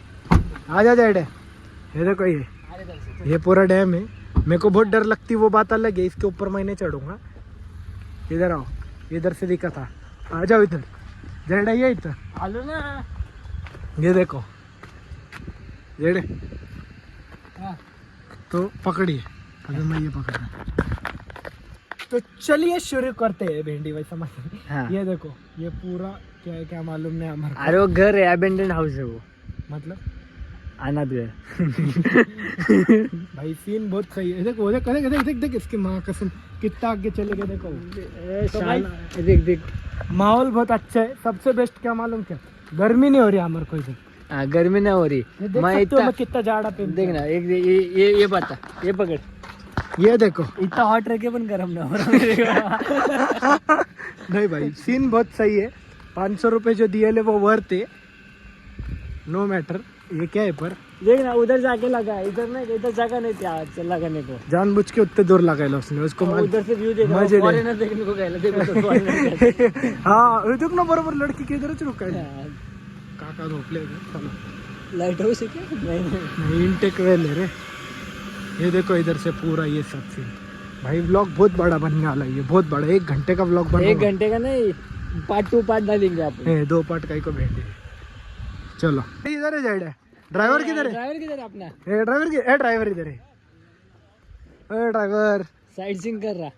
[SPEAKER 1] आ जा जेड। ये देखो ये पूरा डैम है। मेरे को बहुत डर लगती वो बात अलग है, इसके ऊपर मैं नहीं चढ़ूंगा। इधर आओ, इधर से दिखा था, आ जाओ इधर। जेड आइए इधर,
[SPEAKER 2] हल्लू ना।
[SPEAKER 1] ये देखो जेड,
[SPEAKER 2] हाँ।
[SPEAKER 1] तो पकड़िए, अगर मैं ये पकड़ रहा। तो चलिए शुरू करते हैं भिंडी भाई, समझ।
[SPEAKER 2] हाँ।
[SPEAKER 1] ये देखो ये पूरा क्या है, क्या मालूम नहीं हमारे को।
[SPEAKER 2] अरे वो घर है, अबेंडेंड हाउस है वो,
[SPEAKER 1] मतलब
[SPEAKER 2] अनाथ घर।
[SPEAKER 1] भाई सीन बहुत सही है। देखो देख देख देख देख, देख इसकी माँ कसम कितना आगे चले गए। देखो तो भाई
[SPEAKER 2] देख देख,
[SPEAKER 1] माहौल बहुत अच्छा है। सबसे बेस्ट क्या मालूम, क्या गर्मी नहीं हो रही हमारे को इधर।
[SPEAKER 2] हाँ गर्मी ना हो रही।
[SPEAKER 1] ये देख सकते हो मैं कितना जाड़ा पे
[SPEAKER 2] देखना, एक ये बता, ये पकड़।
[SPEAKER 1] ये देखो
[SPEAKER 2] इतना हॉट रह के पण गरम ना हो रहा।
[SPEAKER 1] नहीं भाई सीन बहुत सही है। 500 रुपए जो दिए ले वो वर्थ है, नो मैटर। ये क्या है पर
[SPEAKER 2] देखना उधर जाके लगा, इधर नहीं, इधर जगह नहीं थी आज लगाने को।
[SPEAKER 1] जानबूझ के उतने दूर लगाया उसने उसको।
[SPEAKER 2] उधर से व्यू देखा,
[SPEAKER 1] मजे ले।
[SPEAKER 2] फॉरेनर देखने को गया। देखो तो foreigner
[SPEAKER 1] हाँ ये देखो ना, बरोबर लड़की के इधर रुका है।
[SPEAKER 2] हाँ।
[SPEAKER 1] काका झोपले चलो,
[SPEAKER 2] लाइट हाउस है क्या? नहीं
[SPEAKER 1] इनटेक वेल है रे। ये देखो इधर से पूरा ये सब सीन। भाई व्लॉग बहुत बड़ा बनने वाला है ये, बहुत बड़ा। 1 घंटे का व्लॉग बना।
[SPEAKER 2] 1 घंटे का नहीं, पार्ट 2 पार्ट डालेंगे आप।
[SPEAKER 1] 2 पार्ट का ही को भेज दे। चलो इधर है जाइए। ड्राइवर किधर है?
[SPEAKER 2] ड्राइवर किधर है अपना?
[SPEAKER 1] ड्राइवर इधर है। ड्राइवर
[SPEAKER 2] साइड सीन कर रहा।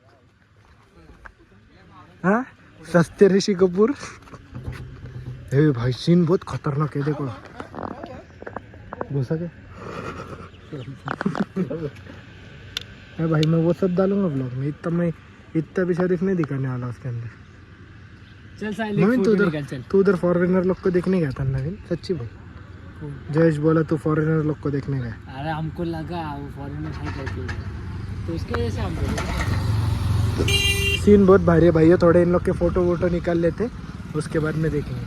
[SPEAKER 1] हाँ सस्ते ऋषि कपूर। ए भाई सीन बहुत खतरनाक है, देखो घुसा के। ए भाई मैं वो सब डालूंगा ब्लॉग में, इतना भी शरीफ नहीं दिखाने वाला उसके अंदर।
[SPEAKER 2] चल साइड
[SPEAKER 1] नवीन
[SPEAKER 2] फोटो निकाल चल।
[SPEAKER 1] तू उधर फॉरेनर लोग को देखने गया था नवीन, सच्ची बोल। जयेश बोला तू फॉरेनर लोग को देखने गया।
[SPEAKER 2] अरे हमको लगा वो फॉरेनर है करके, तो उसके वजह से हम बोले।
[SPEAKER 1] सीन बहुत भारी है भाई, ये थोड़े इन लोग के फोटो वोटो निकाल लेते, उसके बाद में देखेंगे।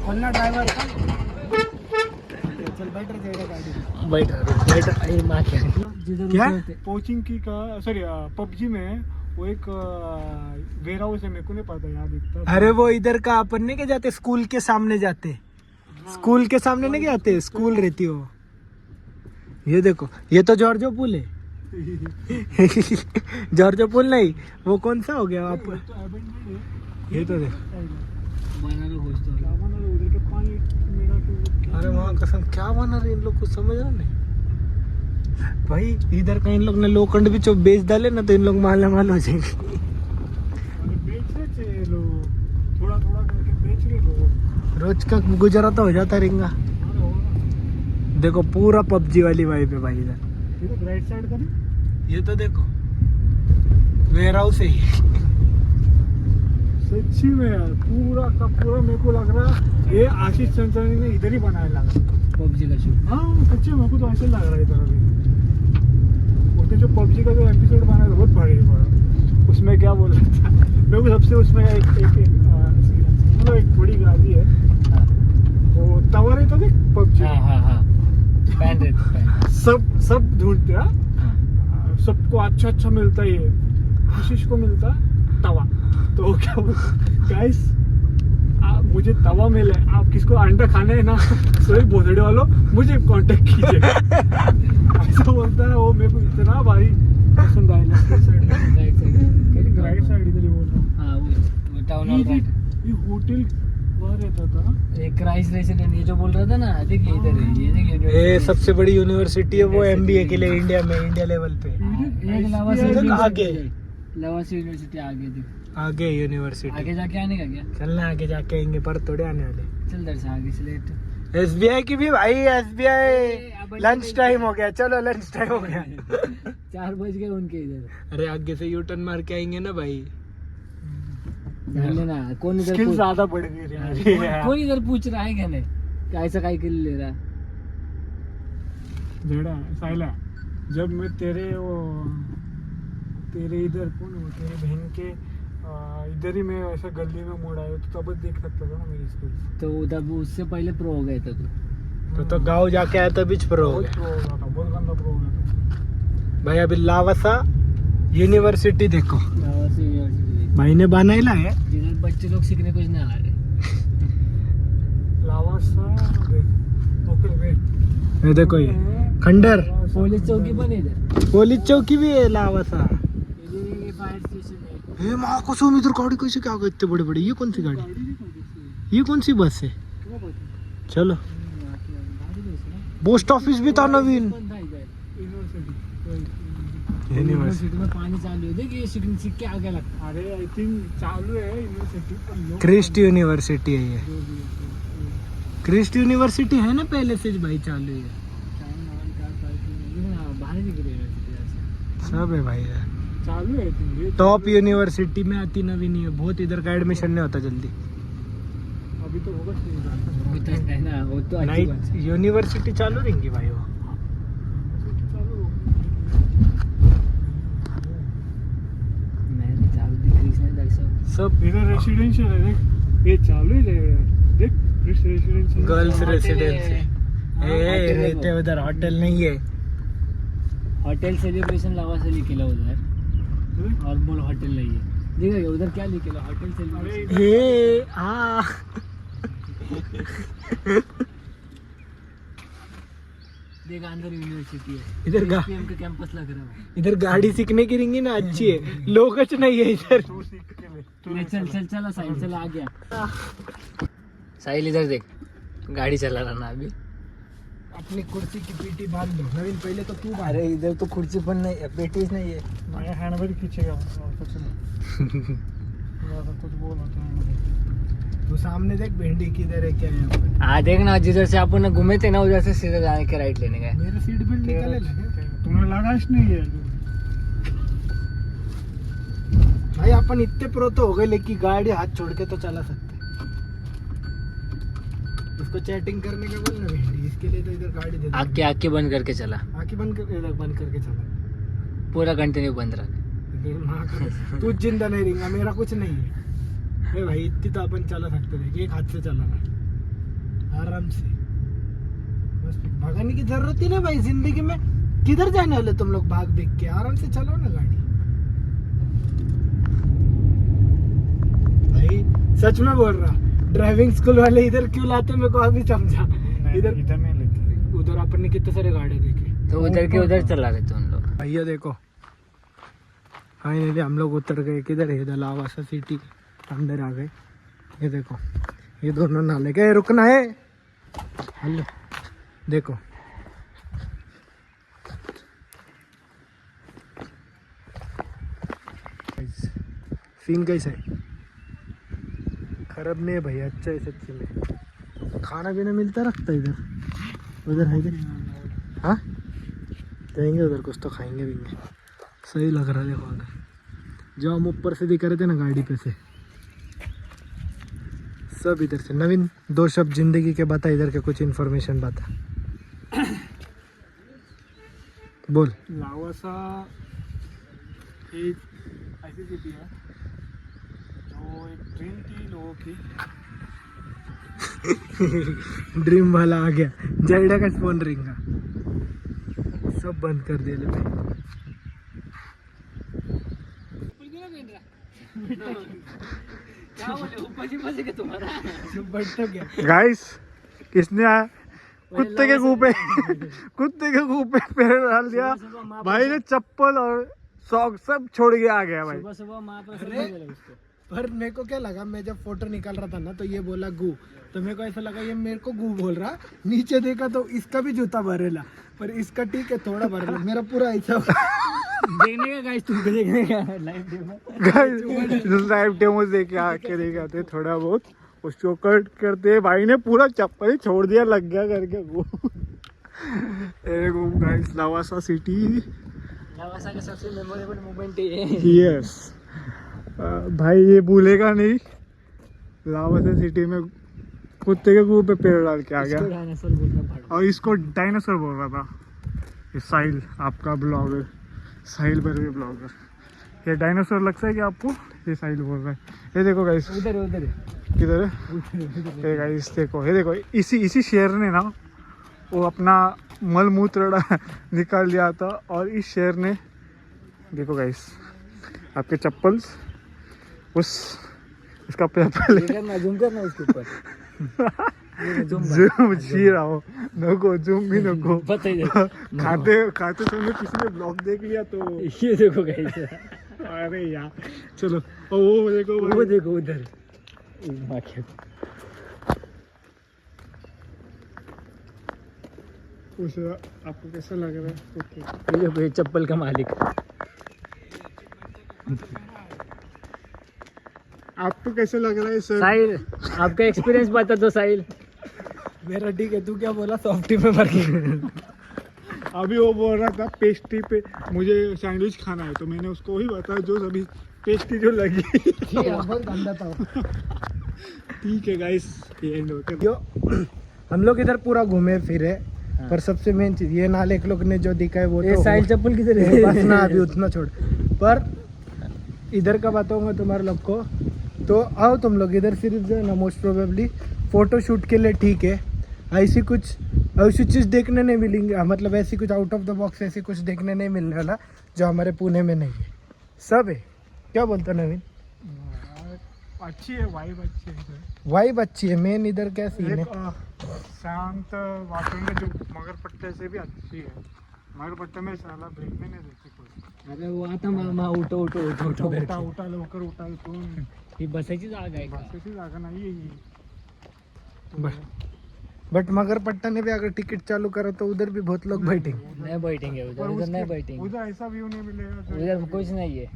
[SPEAKER 1] खोलना ड्राइवर का, चल बैठ रहे गाड़ी,
[SPEAKER 2] बैठ अरे माँ क्या
[SPEAKER 1] क्या
[SPEAKER 3] कोचिंग की का सॉरी पबजी में वो एक वेयर हाउस है, मेरे को नहीं पता याद इतना।
[SPEAKER 1] अरे वो इधर का अपन नहीं के जाते, स्कूल के सामने जाते, स्कूल के सामने नहीं के जाते, स्कूल रहती हो। ये देखो ये तो जॉर्जो पुल है। जॉर्जो पुल नहीं, वो कौन सा हो गया आप? ये तो देख, अरे वहाँ कसम क्या बना रहे इन लोग, कुछ समझ रहा नहीं भाई। इधर का इन लोग ने लोखंड भी चो बेच डाले ना, तो इन लोग माला माल हो जाएंगे।
[SPEAKER 3] थोड़ा थोड़ा करके बेच रहे लोग,
[SPEAKER 1] रोज का गुजारा तो हो जाता रहेगा। देखो पूरा पबजी वाली वाइब है भाई इधर।
[SPEAKER 3] राइट साइड का
[SPEAKER 1] ये तो देखो वेयर हाउस है ही।
[SPEAKER 3] सच्ची में यार पूरा का पूरा मेरे को लग रहा ये आशीष चंचलानी ने इधर ही बनाया लगा
[SPEAKER 2] पबजी का शूट।
[SPEAKER 3] हाँ सच्ची मेरे को तो ऐसे लग रहा है इधर अभी। उसने जो पबजी का जो एपिसोड बनाया था बहुत भारी पड़ा। उसमें क्या बोल रहा था मेरे को सबसे, उसमें एक मतलब एक बड़ी गाड़ी है वो तवा रहता था पबजी।
[SPEAKER 2] हाँ पैन रहता
[SPEAKER 3] सब ढूंढते हैं, सबको अच्छा मिलता है, ये आशीष को मिलता तवा। तो क्या बोलते गाइस, मुझे तवा मिले, आप किसको अंडा खाना है ना सोई भोसड़े वालों मुझे कांटेक्ट कीजिए। ऐसा बोलता है वो, मेरे को इतना भारी पसंद आया। राइट साइड इधर ही बोल रहा हूँ।
[SPEAKER 2] हाँ वो टाउन हॉल राइट।
[SPEAKER 3] ये होटल वहाँ रहता था
[SPEAKER 2] एक क्राइस्ट रेसिडेंट, ये जो बोल रहा था ना, देखिए इधर है, ये देखिए
[SPEAKER 1] ये सबसे बड़ी यूनिवर्सिटी है वो MBA के लिए इंडिया में, इंडिया लेवल पे।
[SPEAKER 2] एक
[SPEAKER 1] आगे
[SPEAKER 2] लवासी यूनिवर्सिटी आगे देख।
[SPEAKER 1] आगे यूनिवर्सिटी
[SPEAKER 2] आगे जाके आने का क्या?
[SPEAKER 1] चलना आगे जाके आएंगे पर थोड़े आने वाले
[SPEAKER 2] चल दर से आगे से लेट।
[SPEAKER 1] SBI की भी भाई SBI
[SPEAKER 2] अब
[SPEAKER 1] लंच टाइम हो गया चलो लंच टाइम हो गया
[SPEAKER 2] 4 बज गए उनके इधर।
[SPEAKER 1] अरे आगे से यू टर्न मार के आएंगे ना भाई
[SPEAKER 2] ध्यान देना कौन इधर
[SPEAKER 3] स्किल
[SPEAKER 2] पूछ-
[SPEAKER 3] ज्यादा बढ़ गई रे
[SPEAKER 2] कौन इधर पूछ रहा है क्या नहीं क्या ऐसा काय के लिए ले रहा है?
[SPEAKER 3] जेड़ा साइला जब मैं तेरे इधर कौन हो तेरे बहन के इधर ही मैं ऐसा गली में मुड़ आया तो तब देख सकता था ना मेरी स्किल
[SPEAKER 2] तो उधर उससे पहले प्रो हो गए थे तू।
[SPEAKER 1] तो गांव जाके आया तो बीच प्रो हो
[SPEAKER 3] बहुत
[SPEAKER 1] गया
[SPEAKER 3] प्रो हो गया था बहुत गंदा प्रो हो गया था
[SPEAKER 1] भाई अभी लावसा यूनिवर्सिटी देखो
[SPEAKER 2] गाँव से यूनिवर्सिटी
[SPEAKER 1] भाई ने बनाइला है
[SPEAKER 2] जिधर बच्चे लोग सीखने कुछ नहीं आ रहे।
[SPEAKER 3] लावासा ओके वेट
[SPEAKER 1] ये देखो ये खंडर
[SPEAKER 2] पुलिस चौकी पण आहे इधर।
[SPEAKER 1] पुलिस चौकी भी है लावसा
[SPEAKER 2] इधर फायर स्टेशन है।
[SPEAKER 1] हे माँ कसम इधर गाड़ी कैसे क्या गए इतने बड़े बड़े ये कौन सी गाड़ी ये कौन सी बस है चलो पोस्ट ऑफिस भी था नवीन
[SPEAKER 2] यूनिवर्सिटी में पानी चालू है देखिए सीख के आगे लगता
[SPEAKER 3] अरे आई थिंक चालू है यूनिवर्सिटी पर लोग
[SPEAKER 1] क्रिस्ट यूनिवर्सिटी है ये क्रिस्ट यूनिवर्सिटी है ना पहले से भाई चालू है
[SPEAKER 2] बाहर दिख रही है।
[SPEAKER 1] सब है भाई यार
[SPEAKER 3] चालू है आई थिंक ये
[SPEAKER 1] टॉप यूनिवर्सिटी में आती नवीन है बहुत इधर का एडमिशन नहीं होता जल्दी
[SPEAKER 3] अभी तो होगा नहीं
[SPEAKER 2] वो तो है ना वो तो अच्छी बात
[SPEAKER 1] नहीं यूनिवर्सिटी चालू रहेंगी भाई वो
[SPEAKER 3] चालू हो
[SPEAKER 2] मैं चालू दिख रही है दर्शक।
[SPEAKER 1] सब
[SPEAKER 3] इधर रेसिडेंशियल है देख ये चालू ही लग रहा है देख रेसिडेंशियल
[SPEAKER 1] गर्ल्स
[SPEAKER 2] होटल
[SPEAKER 1] रेसिडेंसी
[SPEAKER 2] है। हाँ, होटल है
[SPEAKER 1] रहते
[SPEAKER 2] वो।
[SPEAKER 1] उधर होटल नहीं है
[SPEAKER 2] हॉटेल सेलिब्रेशन लावा से लिखेला उधर और बोल होटल नहीं है देखा क्या उधर क्या लिखेला होटल सेलिब्रेशन।
[SPEAKER 1] हे हाँ
[SPEAKER 2] देखा अंदर यूनिवर्सिटी है
[SPEAKER 1] इधर गा
[SPEAKER 2] SPM का कैंपस लग रहा है।
[SPEAKER 1] इधर गाड़ी सीखने की रिंगी ना अच्छी है लोगच नहीं है इधर
[SPEAKER 2] ले चल चल चला साहिल चला आ गया साहिल इधर देख गाड़ी चला रहा ना अभी।
[SPEAKER 1] अपनी कुर्सी की पीटी बांध दो नवीन पहले तो तू अरे इधर तो कुर्सी पर नहीं है पेटीज नहीं है
[SPEAKER 3] मैं हैंडल खींचेगा और कुछ नहीं ज्यादा कुछ बोल होता है
[SPEAKER 1] तू सामने देख भिंडी किधर है क्या है यहाँ पर
[SPEAKER 2] हाँ देख ना जिधर से अपन घूमे थे ना उधर से सीधा जाने के राइट लेने गए।
[SPEAKER 1] मेरा सीट बेल्ट निकले लगे
[SPEAKER 3] तुम्हें लगा नहीं है
[SPEAKER 1] भाई अपन इतने प्रो तो हो गए लेकिन गाड़ी हाथ छोड़ के तो चला सकते उसको चैटिंग करने का बोल ना भिंडी इसके लिए तो इधर गाड़ी दे
[SPEAKER 2] आँख के बंद करके चला
[SPEAKER 1] आँखें बंद कर इधर बंद करके चला
[SPEAKER 2] पूरा कंटिन्यू बंद रख।
[SPEAKER 1] इधर ना कर। तू जिंदा नहीं रहेगा मेरा कुछ नहीं है अरे भाई इतनी तो अपन चला सकते थे एक हाथ से चलाना आराम से बस भगाने की जरूरत ही नहीं भाई जिंदगी में किधर जाने वाले तुम लोग भाग देख के आराम से चलाओ ना गाड़ी भाई सच में बोल रहा ड्राइविंग स्कूल वाले इधर क्यों लाते मेरे को अभी समझा इधर
[SPEAKER 3] इधर नहीं लेते
[SPEAKER 1] उधर अपन ने कितने सारे गाड़ी देखे
[SPEAKER 2] तो उधर के उधर चला रहे थे उन लोग।
[SPEAKER 1] भैया देखो फाइनली हम लोग उतर गए किधर है इधर लावासा सिटी अंदर आ गए ये देखो ये दोनों नाले के रुकना है हेलो देखो सीन कैसा है खराब नहीं है भैया अच्छा है सच्ची में खाना पीना मिलता रखता है इधर उधर है क्या हाँ जाएंगे उधर कुछ तो खाएंगे पीएंगे सही लग रहा है देखो उधर जो हम ऊपर से दिखा रहे थे ना गाड़ी पे से सब इधर से नवीन 2 शब्द जिंदगी के बता इधर के कुछ इन्फॉर्मेशन बता बोल
[SPEAKER 3] लावासा एक ऐसी सिटी है जो एक ड्रीम थी लोगों की
[SPEAKER 1] ड्रीम वाला आ गया जैडा का फोन रिंगा सब बंद कर दिया भाई गाइस किसने आया कुत्ते के मुंह पे पैर डाल दिया भाई ने चप्पल और सॉक्स सब छोड़ के आ गया भाई पर मेरे को क्या लगा मैं जब फोटो निकाल रहा था ना तो ये बोला गू तो मेरे को ऐसा लगा ये मेरे को गू बोल रहा नीचे देखा तो इसका भी जूता भरेला पर इसका ठीक है थोड़ा भरेला मेरा पूरा ऐसा
[SPEAKER 2] देखने का गाइस, तुमको देखने का live demo.
[SPEAKER 1] Guys live demo देखे आके दिखाते थोड़ा बहुत, उसको कट करते। भाई ने पूरा चप्पल ही छोड़ दिया, लग गया करके वो। गाइस लावासा सिटी,
[SPEAKER 2] लवासा का सबसे मेमोरेबल मोमेंट है।
[SPEAKER 1] यस भाई ये भूलेगा नहीं। लावासा सिटी में कुत्ते के मुंह पे पेड़ डाल के आ गया,
[SPEAKER 2] इसको डायनासोर बोलना पड़ा।
[SPEAKER 1] और इसको डायनासोर बोल रहा था। ये साहिल आपका ब्लॉगर, साहिल बर्वे ब्लॉगर। ये डायनासोर लगता है कि आपको? ये साहिल बोल रहा है। ये देखो गाइस,
[SPEAKER 2] उधर उधर
[SPEAKER 1] किधर है ये गाइस? देखो, ये देखो, इसी शेर ने ना वो अपना मल मूत्र निकाल लिया था, और इस शेर ने देखो गाइस आपके चप्पल्स उसका चप्पल
[SPEAKER 2] जूम करना उसके ऊपर।
[SPEAKER 1] जूम जी रहा हो, नको जूम भी नको।
[SPEAKER 2] पता ही
[SPEAKER 1] खाते समय किसी ने ब्लॉग देख लिया तो
[SPEAKER 2] ये देखो गाइस।
[SPEAKER 1] अरे यार चलो, वो देखो,
[SPEAKER 2] वो देखो उधर।
[SPEAKER 1] उस आपको कैसा लग रहा है?
[SPEAKER 2] ये देखो चप्पल का मालिक।
[SPEAKER 1] आपको कैसे लग रहा है सर?
[SPEAKER 2] साहिल, आपका एक्सपीरियंस बता दो साहिल।
[SPEAKER 3] मेरा ठीक है, तू क्या बोला? सॉफ्टी में मर गई।
[SPEAKER 1] अभी वो बोल रहा था पेस्ट्री पे मुझे सैंडविच खाना है, तो मैंने उसको वही बताया जो अभी पेस्ट्री जो लगी।
[SPEAKER 3] बहुत गंदा था।
[SPEAKER 1] ठीक है गाइस, ये एंड होते
[SPEAKER 3] जो हम लोग इधर पूरा घूमे फिरे, पर सबसे मेन चीज ये नाले के लोग ने जो दिखा है वो
[SPEAKER 2] ये
[SPEAKER 3] तो
[SPEAKER 2] साहिल चप्पल किधर
[SPEAKER 3] है,
[SPEAKER 2] है?
[SPEAKER 3] बस ना अभी उतना छोड़। पर इधर का बताऊंगा तुम्हारे लोग को, तो आओ तुम लोग इधर। सिर्फ जो है ना मोस्ट प्रोबेबली फोटो शूट के लिए ठीक है, ऐसी चीज़ देखने नहीं मिलेंगे, मतलब ऐसी कुछ आउट ऑफ द बॉक्स ऐसी कुछ देखने नहीं मिलने वाला जो हमारे पुणे में नहीं है। सब है, क्या बोलता नवीन?
[SPEAKER 1] अच्छी है, वाइब अच्छी है।
[SPEAKER 3] वाइब अच्छी है, मेन इधर क्या सीन है,
[SPEAKER 1] शांत वातावरण में जो मगरपट्टे से भी अच्छी है। मगरपट्टे में साला ब्रेक में नहीं देती कोई।
[SPEAKER 2] अरे वो आता मामा उठो उठो उठो उठो
[SPEAKER 1] उठा
[SPEAKER 2] करके।
[SPEAKER 1] उठा लवकर उठा तो
[SPEAKER 2] ही बसायची जागा आहे का?
[SPEAKER 1] बसेची जागा नाही आहे ही.
[SPEAKER 3] बट मगरपट्टा ने भी अगर टिकट चालू करो तो उधर भी बहुत लोग बैठेंगे।
[SPEAKER 2] नहीं बैठेंगे
[SPEAKER 1] पर
[SPEAKER 2] उधर, उधर नहीं
[SPEAKER 1] उसके-
[SPEAKER 2] बैठेंगे।
[SPEAKER 1] उधर ऐसा व्यू नहीं मिलेगा जो
[SPEAKER 2] उधर कुछ नहीं है
[SPEAKER 1] ये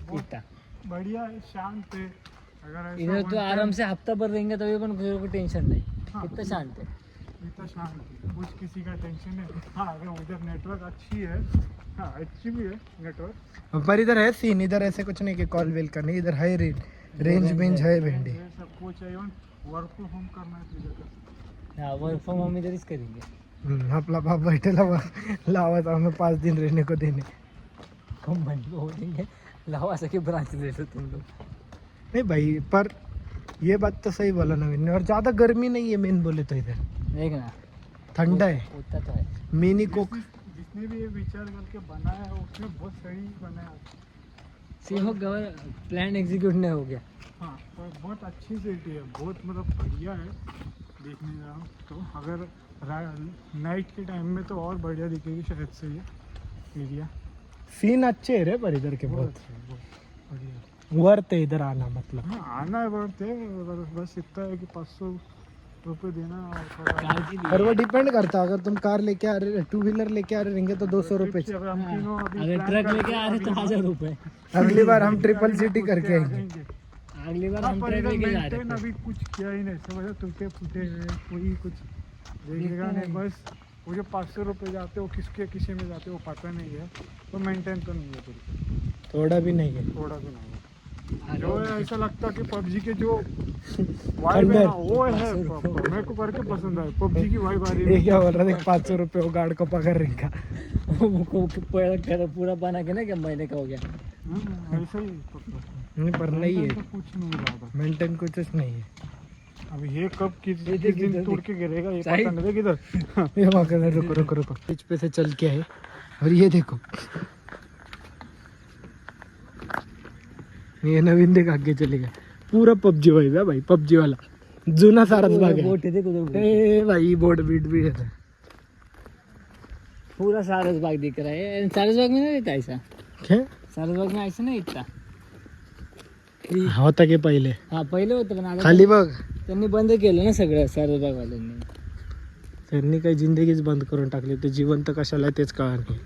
[SPEAKER 1] बहुत
[SPEAKER 2] इतना।
[SPEAKER 1] बढ़िया है, शांत है। अगर ऐसा
[SPEAKER 2] इधर तो
[SPEAKER 1] one
[SPEAKER 2] आराम
[SPEAKER 1] time-
[SPEAKER 2] से हफ्ता भर रहेंगे तभी पण कोई टेंशन नहीं।
[SPEAKER 1] हाँ।
[SPEAKER 2] कितना शांत है।
[SPEAKER 1] इतना शांत है, कुछ किसी का टेंशन है। हाँ अगर उधर नेटवर्क अच्छी है, हाँ अच्छी भी है नेटवर्क।
[SPEAKER 3] पर इधर है सीन, इधर ऐसे कुछ नहीं कि कॉल वेल का नहीं, इधर है रेंज बेंज है भिंडी।
[SPEAKER 1] ये सब कुछ है, इवन वर्क फ्रॉम होम करना है तुझे कर।
[SPEAKER 2] हाँ, वर्क फ्रॉम होम इधर करेंगे।
[SPEAKER 3] आपला बाप बैठे लावा था हमें 5 दिन रहने को देने।
[SPEAKER 2] कम बंद हो देंगे, लावा सके ब्रांच ले लो तुम लोग।
[SPEAKER 3] नहीं भाई, पर ये बात तो सही बोला नवीन ने, और ज़्यादा गर्मी नहीं है मेन बोले तो इधर
[SPEAKER 2] देखना
[SPEAKER 3] ठंडा है।
[SPEAKER 2] उतना तो है।
[SPEAKER 3] मिनी कोक
[SPEAKER 1] जिसने भी ये विचार करके बनाया है उसने बहुत सही बनाया।
[SPEAKER 2] सी हो गवर प्लान एग्जीक्यूट नहीं हो गया।
[SPEAKER 1] हाँ पर बहुत अच्छी सिटी है, बहुत मतलब बढ़िया है देखने जाओ तो। अगर नाइट के टाइम में तो और बढ़िया दिखेगी शायद से ये एरिया।
[SPEAKER 3] सीन अच्छे है रे पर इधर के बहुत
[SPEAKER 1] बढ़िया।
[SPEAKER 3] वर्थ है इधर आना, मतलब
[SPEAKER 1] हाँ आना है बढ़ते, बस इतना है कि 500 रुपये देना और थोड़ा-
[SPEAKER 2] कार के लिए।
[SPEAKER 3] पर वो डिपेंड करता है, अगर तुम कार लेके आ रहे 2 व्हीलर लेके आ रहे रहेंगे तो 200 रुपये।
[SPEAKER 1] अगर हम तीनों अभी
[SPEAKER 2] अगर
[SPEAKER 1] plan
[SPEAKER 2] ट्रक
[SPEAKER 1] करके
[SPEAKER 2] लेके आ रहे तो 1000 रुपए।
[SPEAKER 3] अगली बार हम ट्रिपल सिटी करके आएंगे।
[SPEAKER 2] अगली बार
[SPEAKER 1] हाँ,
[SPEAKER 2] हम
[SPEAKER 1] पर
[SPEAKER 2] ट्रक
[SPEAKER 1] इधर
[SPEAKER 2] लेके जा
[SPEAKER 1] maintain
[SPEAKER 2] रहे थे।
[SPEAKER 1] अभी कुछ किया ही नहीं, सब ऐसे टूटे फूटे हैं, कोई कुछ देखेगा नहीं। बस वो जो 500 रुपये जाते हैं वो किसके किसी में जाते हैं वो पता नहीं है, तो मेंटेन तो नहीं है बिल्कुल,
[SPEAKER 3] थोड़ा भी नहीं है।
[SPEAKER 1] थोड़ा भी नहीं है। जो है ऐसा लगता है कि पबजी के जो वाइब है
[SPEAKER 3] खंडर।
[SPEAKER 1] ना वो है, मेरे को करके पसंद है पबजी की वाइब आ रही
[SPEAKER 3] ये
[SPEAKER 1] है।
[SPEAKER 3] क्या बोल रहा था, 500 रुपये वो गार्ड को पकड़ रहेगा।
[SPEAKER 2] वो पूरा बना के ना क्या महीने का हो गया।
[SPEAKER 1] ऐसा ही पक्का।
[SPEAKER 3] नहीं पर नहीं
[SPEAKER 1] Maintain
[SPEAKER 3] है,
[SPEAKER 1] तो कुछ नहीं रहा था।
[SPEAKER 3] मेंटेन कुछ नहीं है।
[SPEAKER 1] अभी ये कब किस
[SPEAKER 2] ये देख,
[SPEAKER 1] दिन
[SPEAKER 2] इधर
[SPEAKER 1] टूट
[SPEAKER 2] देख।
[SPEAKER 1] के गिरेगा ये
[SPEAKER 2] सही।
[SPEAKER 1] पता नहीं है किधर।
[SPEAKER 3] ये वहाँ कर रुको रुको रुको, बीच पे से चल के आए और ये देखो, ये नवीन देख आगे चलेगा। पूरा पबजी वाइब है भाई, पबजी वाला जूना सारस बाग है।
[SPEAKER 2] बोट है देखो उधर।
[SPEAKER 3] ए भाई बोर्ड बीट भी है।
[SPEAKER 2] पूरा सारस बाग दिख रहा है। सारस बाग में नहीं रहता ऐसा।
[SPEAKER 3] क्या
[SPEAKER 2] सारस बाग में ऐसा नाही इथला।
[SPEAKER 3] होता की पहिले
[SPEAKER 2] हा पहिले होतं पण आता
[SPEAKER 3] खाली बघ,
[SPEAKER 2] त्यांनी बंद केलं ना सगळं सारस बाग वाल्यांनी.
[SPEAKER 3] त्यांनी काही जिंदगीच बंद करून टाकली, ते जिवंत कशाला आहे तेच कळणार नाही.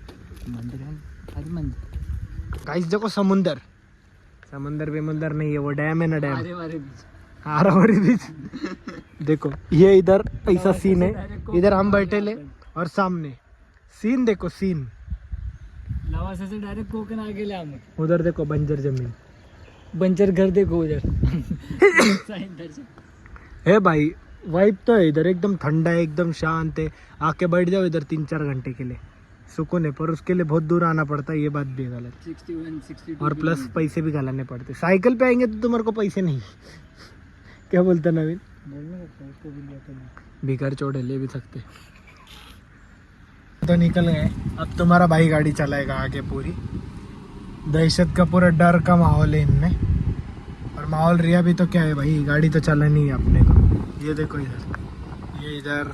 [SPEAKER 2] बंद केलं. अरे म्हणजे
[SPEAKER 1] गाइस देखो समुंदर, समंदर बेमुंदर नहीं है, वो डैम है ना, डैम
[SPEAKER 2] अरे वारे बीच
[SPEAKER 1] आरावरी बीच। देखो ये इधर ऐसा सीन है, इधर हम बैठे ले और सामने सीन देखो, सीन
[SPEAKER 2] लवासा से डायरेक्ट कोकण आ गेले आम्ही.
[SPEAKER 1] उधर देखो बंजर जमीन
[SPEAKER 2] बंचर घर देखो उधर.
[SPEAKER 1] है भाई, वाइब तो है इधर, एकदम ठंडा है, एकदम शांत है, आके बैठ जाओ इधर 3-4 घंटे के लिए, सुकून है, पर उसके लिए बहुत दूर आना पड़ता है, ये बात भी है गलत,
[SPEAKER 2] 61 62
[SPEAKER 1] और प्लस पैसे भी गलाने पड़ते। साइकिल पे आएंगे तो तुम्हारे को पैसे नहीं, क्या बोलता नवीन,
[SPEAKER 2] बोलने का उसको भी लिया था.
[SPEAKER 1] बिकर चोट है, ले भी सकते। तो निकल गए, अब तुम्हारा भाई गाड़ी चलाएगा आगे, पूरी दहशत का पूरा डर का माहौल है इनमें, और माहौल रिया भी तो क्या है भाई, गाड़ी तो चलानी है अपने को। ये देखो इधर, ये इधर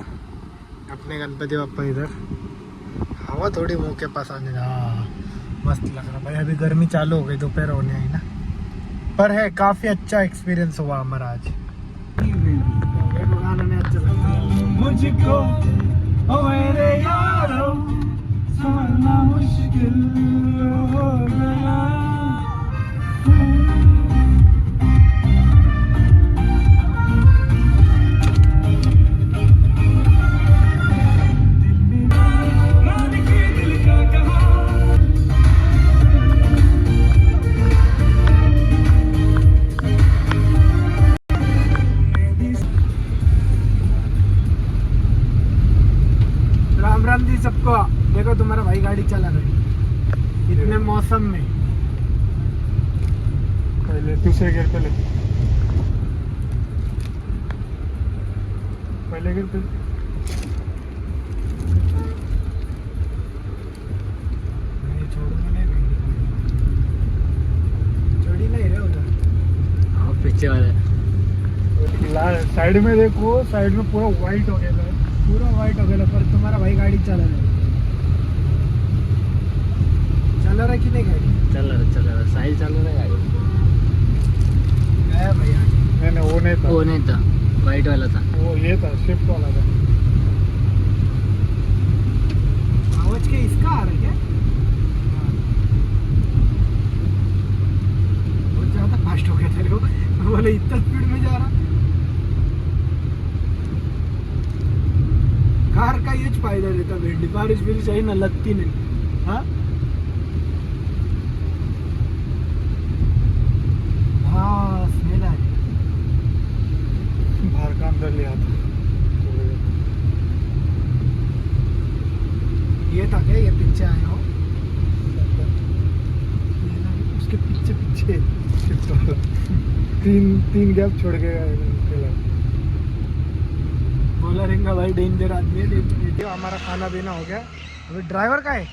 [SPEAKER 1] अपने गणपति बप्पा, इधर हवा थोड़ी मुंह के पास आने, हाँ मस्त लग रहा भाई। अभी गर्मी चालू हो गई, दोपहर होने आई ना, पर है काफ़ी अच्छा एक्सपीरियंस हुआ हमारा आज। मुझको ओ मेरे यारो समझना मुश्किल हो गया। राम राम जी सबको। देखो तुम्हारा भाई गाड़ी चला रहा है इतने मौसम में।
[SPEAKER 3] पहले दूसरे गियर पे ले, पहले गियर पे।
[SPEAKER 1] नहीं छोड़ूंगा नहीं, छोड़ी नहीं रहे उधर।
[SPEAKER 2] हाँ पीछे वाला
[SPEAKER 3] साइड में देखो, साइड में पूरा व्हाइट हो गया है,
[SPEAKER 1] पूरा वाइट हो गया, पर तुम्हारा भाई गाड़ी चला रहा है। चला रहा कि नहीं गाड़ी?
[SPEAKER 2] चल रहा साहिल चल रहा है गाड़ी.
[SPEAKER 1] गया भैया।
[SPEAKER 3] नहीं वो नहीं था,
[SPEAKER 2] वो नहीं था, वाइट वाला था.
[SPEAKER 3] वो ये था, स्विफ्ट वाला था।
[SPEAKER 1] आवाज के इसका आ रहा है क्या? बहुत ज्यादा फास्ट हो गया तेरे को, बोले इतना स्पीड में जा रहा। कार का येच फायदा देता, भेंडी बारिश बिरिश आहे ना, लगती नहीं। हाँ हाँ स्मेल आहे।
[SPEAKER 3] बाहर का अंदर ले आता।
[SPEAKER 1] ये था क्या? ये पीछे आया हो, उसके पीछे पीछे
[SPEAKER 3] स्विफ्ट वाला। तीन गैप छोड़ के निकला।
[SPEAKER 1] बोला रहेगा भाई डेंजर आदमी है, डेंजर। हमारा खाना पीना हो गया, अभी ड्राइवर का है,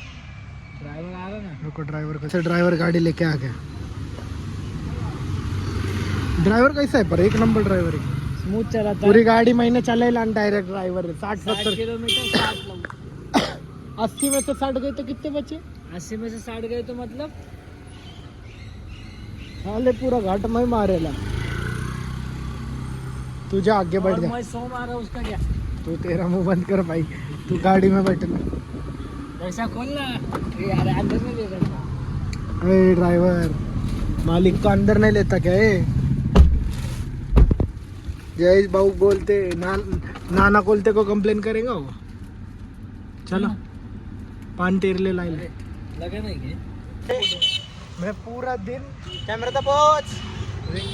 [SPEAKER 2] ड्राइवर आ रहा ना.
[SPEAKER 1] रुको ड्राइवर को, ड्राइवर गाड़ी लेके आ गया। ड्राइवर कैसा है? पर एक नंबर ड्राइवर है,
[SPEAKER 2] स्मूथ चलाता
[SPEAKER 1] पूरी गाड़ी मैंने चलेला, डायरेक्ट ड्राइवर 60-70
[SPEAKER 2] किलोमीटर 60
[SPEAKER 1] 80 में से 60 गए तो कितने बचे?
[SPEAKER 2] 80 में से 60 गए तो मतलब
[SPEAKER 1] हाले पूरा घाट में मारेला। तू जा आगे बढ़
[SPEAKER 2] और
[SPEAKER 1] जा,
[SPEAKER 2] मैं 100 मारा उसका क्या.
[SPEAKER 1] तू तेरा मुंह बंद कर भाई, तू गाड़ी में बैठना।
[SPEAKER 2] ऐसा खोल ना यार, अंदर में ले सकता.
[SPEAKER 1] अरे ड्राइवर, मालिक को अंदर नहीं लेता क्या है? जयेश भाऊ बोलते नाना कोलते को कंप्लेन करेगा वो। चलो पान तेरले लाई ले।
[SPEAKER 2] लगा नहीं क्या.
[SPEAKER 1] मैं पूरा दिन कैमरा था पहुंच,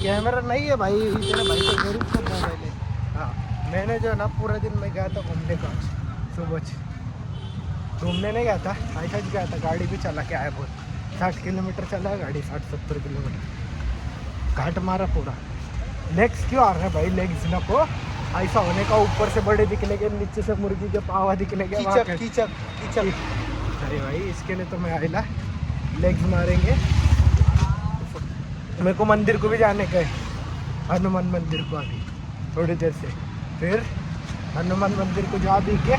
[SPEAKER 1] कैमरा नहीं है भाई, तेरा भाई तो गरीब को मोबाइल है। हाँ मैंने जो है ना, पूरा दिन मैं गया था घूमने का, सुबह घूमने नहीं गया था, ऐसा ही गया था, गाड़ी भी चला के आया, बहुत 60 किलोमीटर चला है गाड़ी, 60-70 किलोमीटर घाट मारा पूरा। लेग्स क्यों आ रहे हैं भाई? लेग्स ना को ऐसा होने का, ऊपर से बड़े दिखने के, नीचे से मुर्गी के पावा दिखने के, कीचक। अरे भाई इसके लिए तो मैं आइला, लेग्स मारेंगे। मेरे को मंदिर को भी जाने का है, हनुमान मंदिर को, अभी थोड़ी देर से, फिर हनुमान मंदिर को जा भी के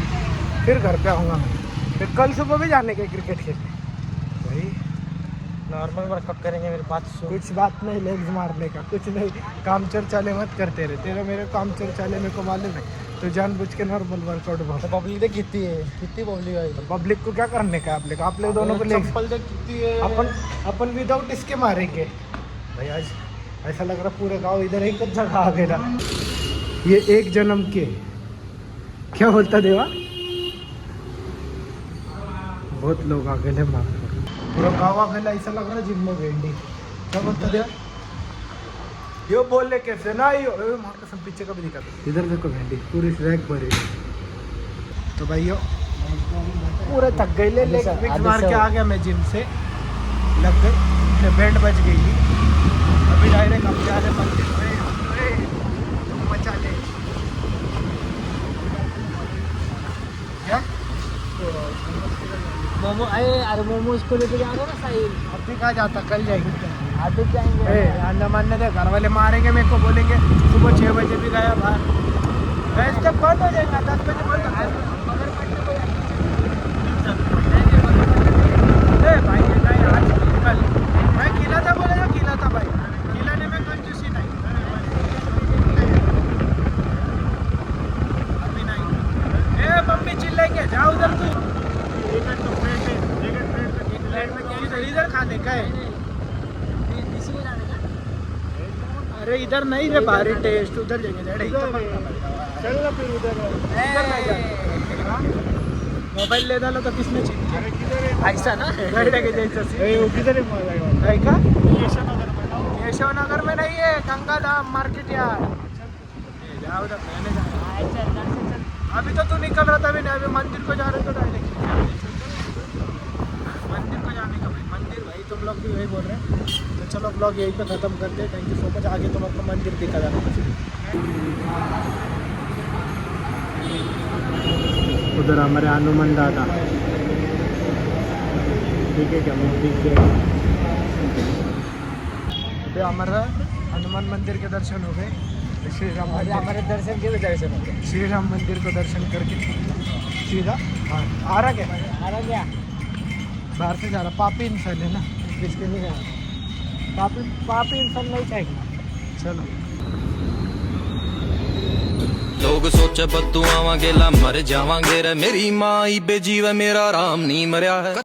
[SPEAKER 1] फिर घर पे आऊँगा मैं, फिर कल सुबह भी जाने का है क्रिकेट खेलने। भाई
[SPEAKER 2] नॉर्मल वर्कआउट करेंगे मेरे पास.
[SPEAKER 1] कुछ बात नहीं, लेग्स मारने का कुछ नहीं, काम चर्चाले मत करते रहे, तेरे मेरे काम चर्चाले मेरे को मालूम है, तो जानबूझ के नॉर्मल वर्कआउट भाव
[SPEAKER 2] पब्लिक देख किती आहे, किती पब्लिक आहे.
[SPEAKER 1] पब्लिक को क्या करने का है आपले दोनों को ले
[SPEAKER 2] चप्पल देख किती आहे.
[SPEAKER 1] अपन विदाउट इसके मारेंगे भाई. आज ऐसा लग रहा पूरे गांव इधर एक जगह आ गया. ये एक जन्म के क्या बोलता देवा. बहुत लोग आ गए मार पूरा गाँव आ गया. ऐसा लग रहा जिम में भेंडी. क्या बोलता देवा. यो बोले कैसे ना यो मार कसम पीछे का भी दिखा. इधर देखो भेंडी पूरी रैक भरी. तो भाइयों पूरे थक गए ले विक्स मार के आ गया मैं जिम से. लग गई बैंड बज गई थी. अभी डायरेक्ट हम जा रहे मंदिर में. मचा ले क्या
[SPEAKER 2] मोमो अरे मोमोज को लेके जा रहे हो ना साहिल.
[SPEAKER 1] अभी कहाँ जाता कल जाएंगे.
[SPEAKER 2] आते जाएंगे.
[SPEAKER 1] अंडमान ने घर वाले मारेंगे मेरे को. बोलेंगे सुबह 6 बजे भी गया बाहर. वैसे जब बंद हो जाएगा 10 बजे बंद हो जाएगा. भाई ये नहीं आज कल मैं खिला था बोला जो खिला था भाई. खिलाने में कंजूसी नहीं. अभी नहीं. मम्मी चिल्लाएंगे जाओ उधर. तू इधर खाने का है. अरे इधर नहीं रे भारी टेस्ट. उधर जाएंगे. चल ना फिर उधर. मोबाइल ले डालो तो किसने चाहिए ऐसा ना गड्ढे के जैसा. किधर है का. केशव नगर में नहीं है. गंगा धाम मार्केट यार. जाओ उधर. अभी तो तू निकल रहा था. अभी नहीं. अभी मंदिर को जा रहे तो डायरेक्ट मंदिर को जाने का. भाई मंदिर भाई तुम लोग भी वही बोल रहे हैं. तो चलो ब्लॉग यहीं पे ख़त्म करते हैं. Thank you so much. आगे तुम अपना मंदिर दिखा जाना. उधर हमारे हनुमान दादा. ठीक है क्या ठीक है. अभी हमारा हनुमान मंदिर के दर्शन हो गए. श्री राम मंदिर
[SPEAKER 2] हमारे दर्शन के भी दर्शन होते.
[SPEAKER 1] श्री राम मंदिर को दर्शन करके सीधा हाँ आ रहा क्या.
[SPEAKER 2] आ रहा क्या.
[SPEAKER 1] बाहर से जा रहा. पापी इंसान है ना.
[SPEAKER 2] किसके नहीं गया.
[SPEAKER 1] पापी इंसान नहीं चाहिए. चलो.
[SPEAKER 4] लोग सोचे बदुआवां गेला मर जावांगे रे. मेरी मां ही बेजीव मेरा राम नहीं मरिया है.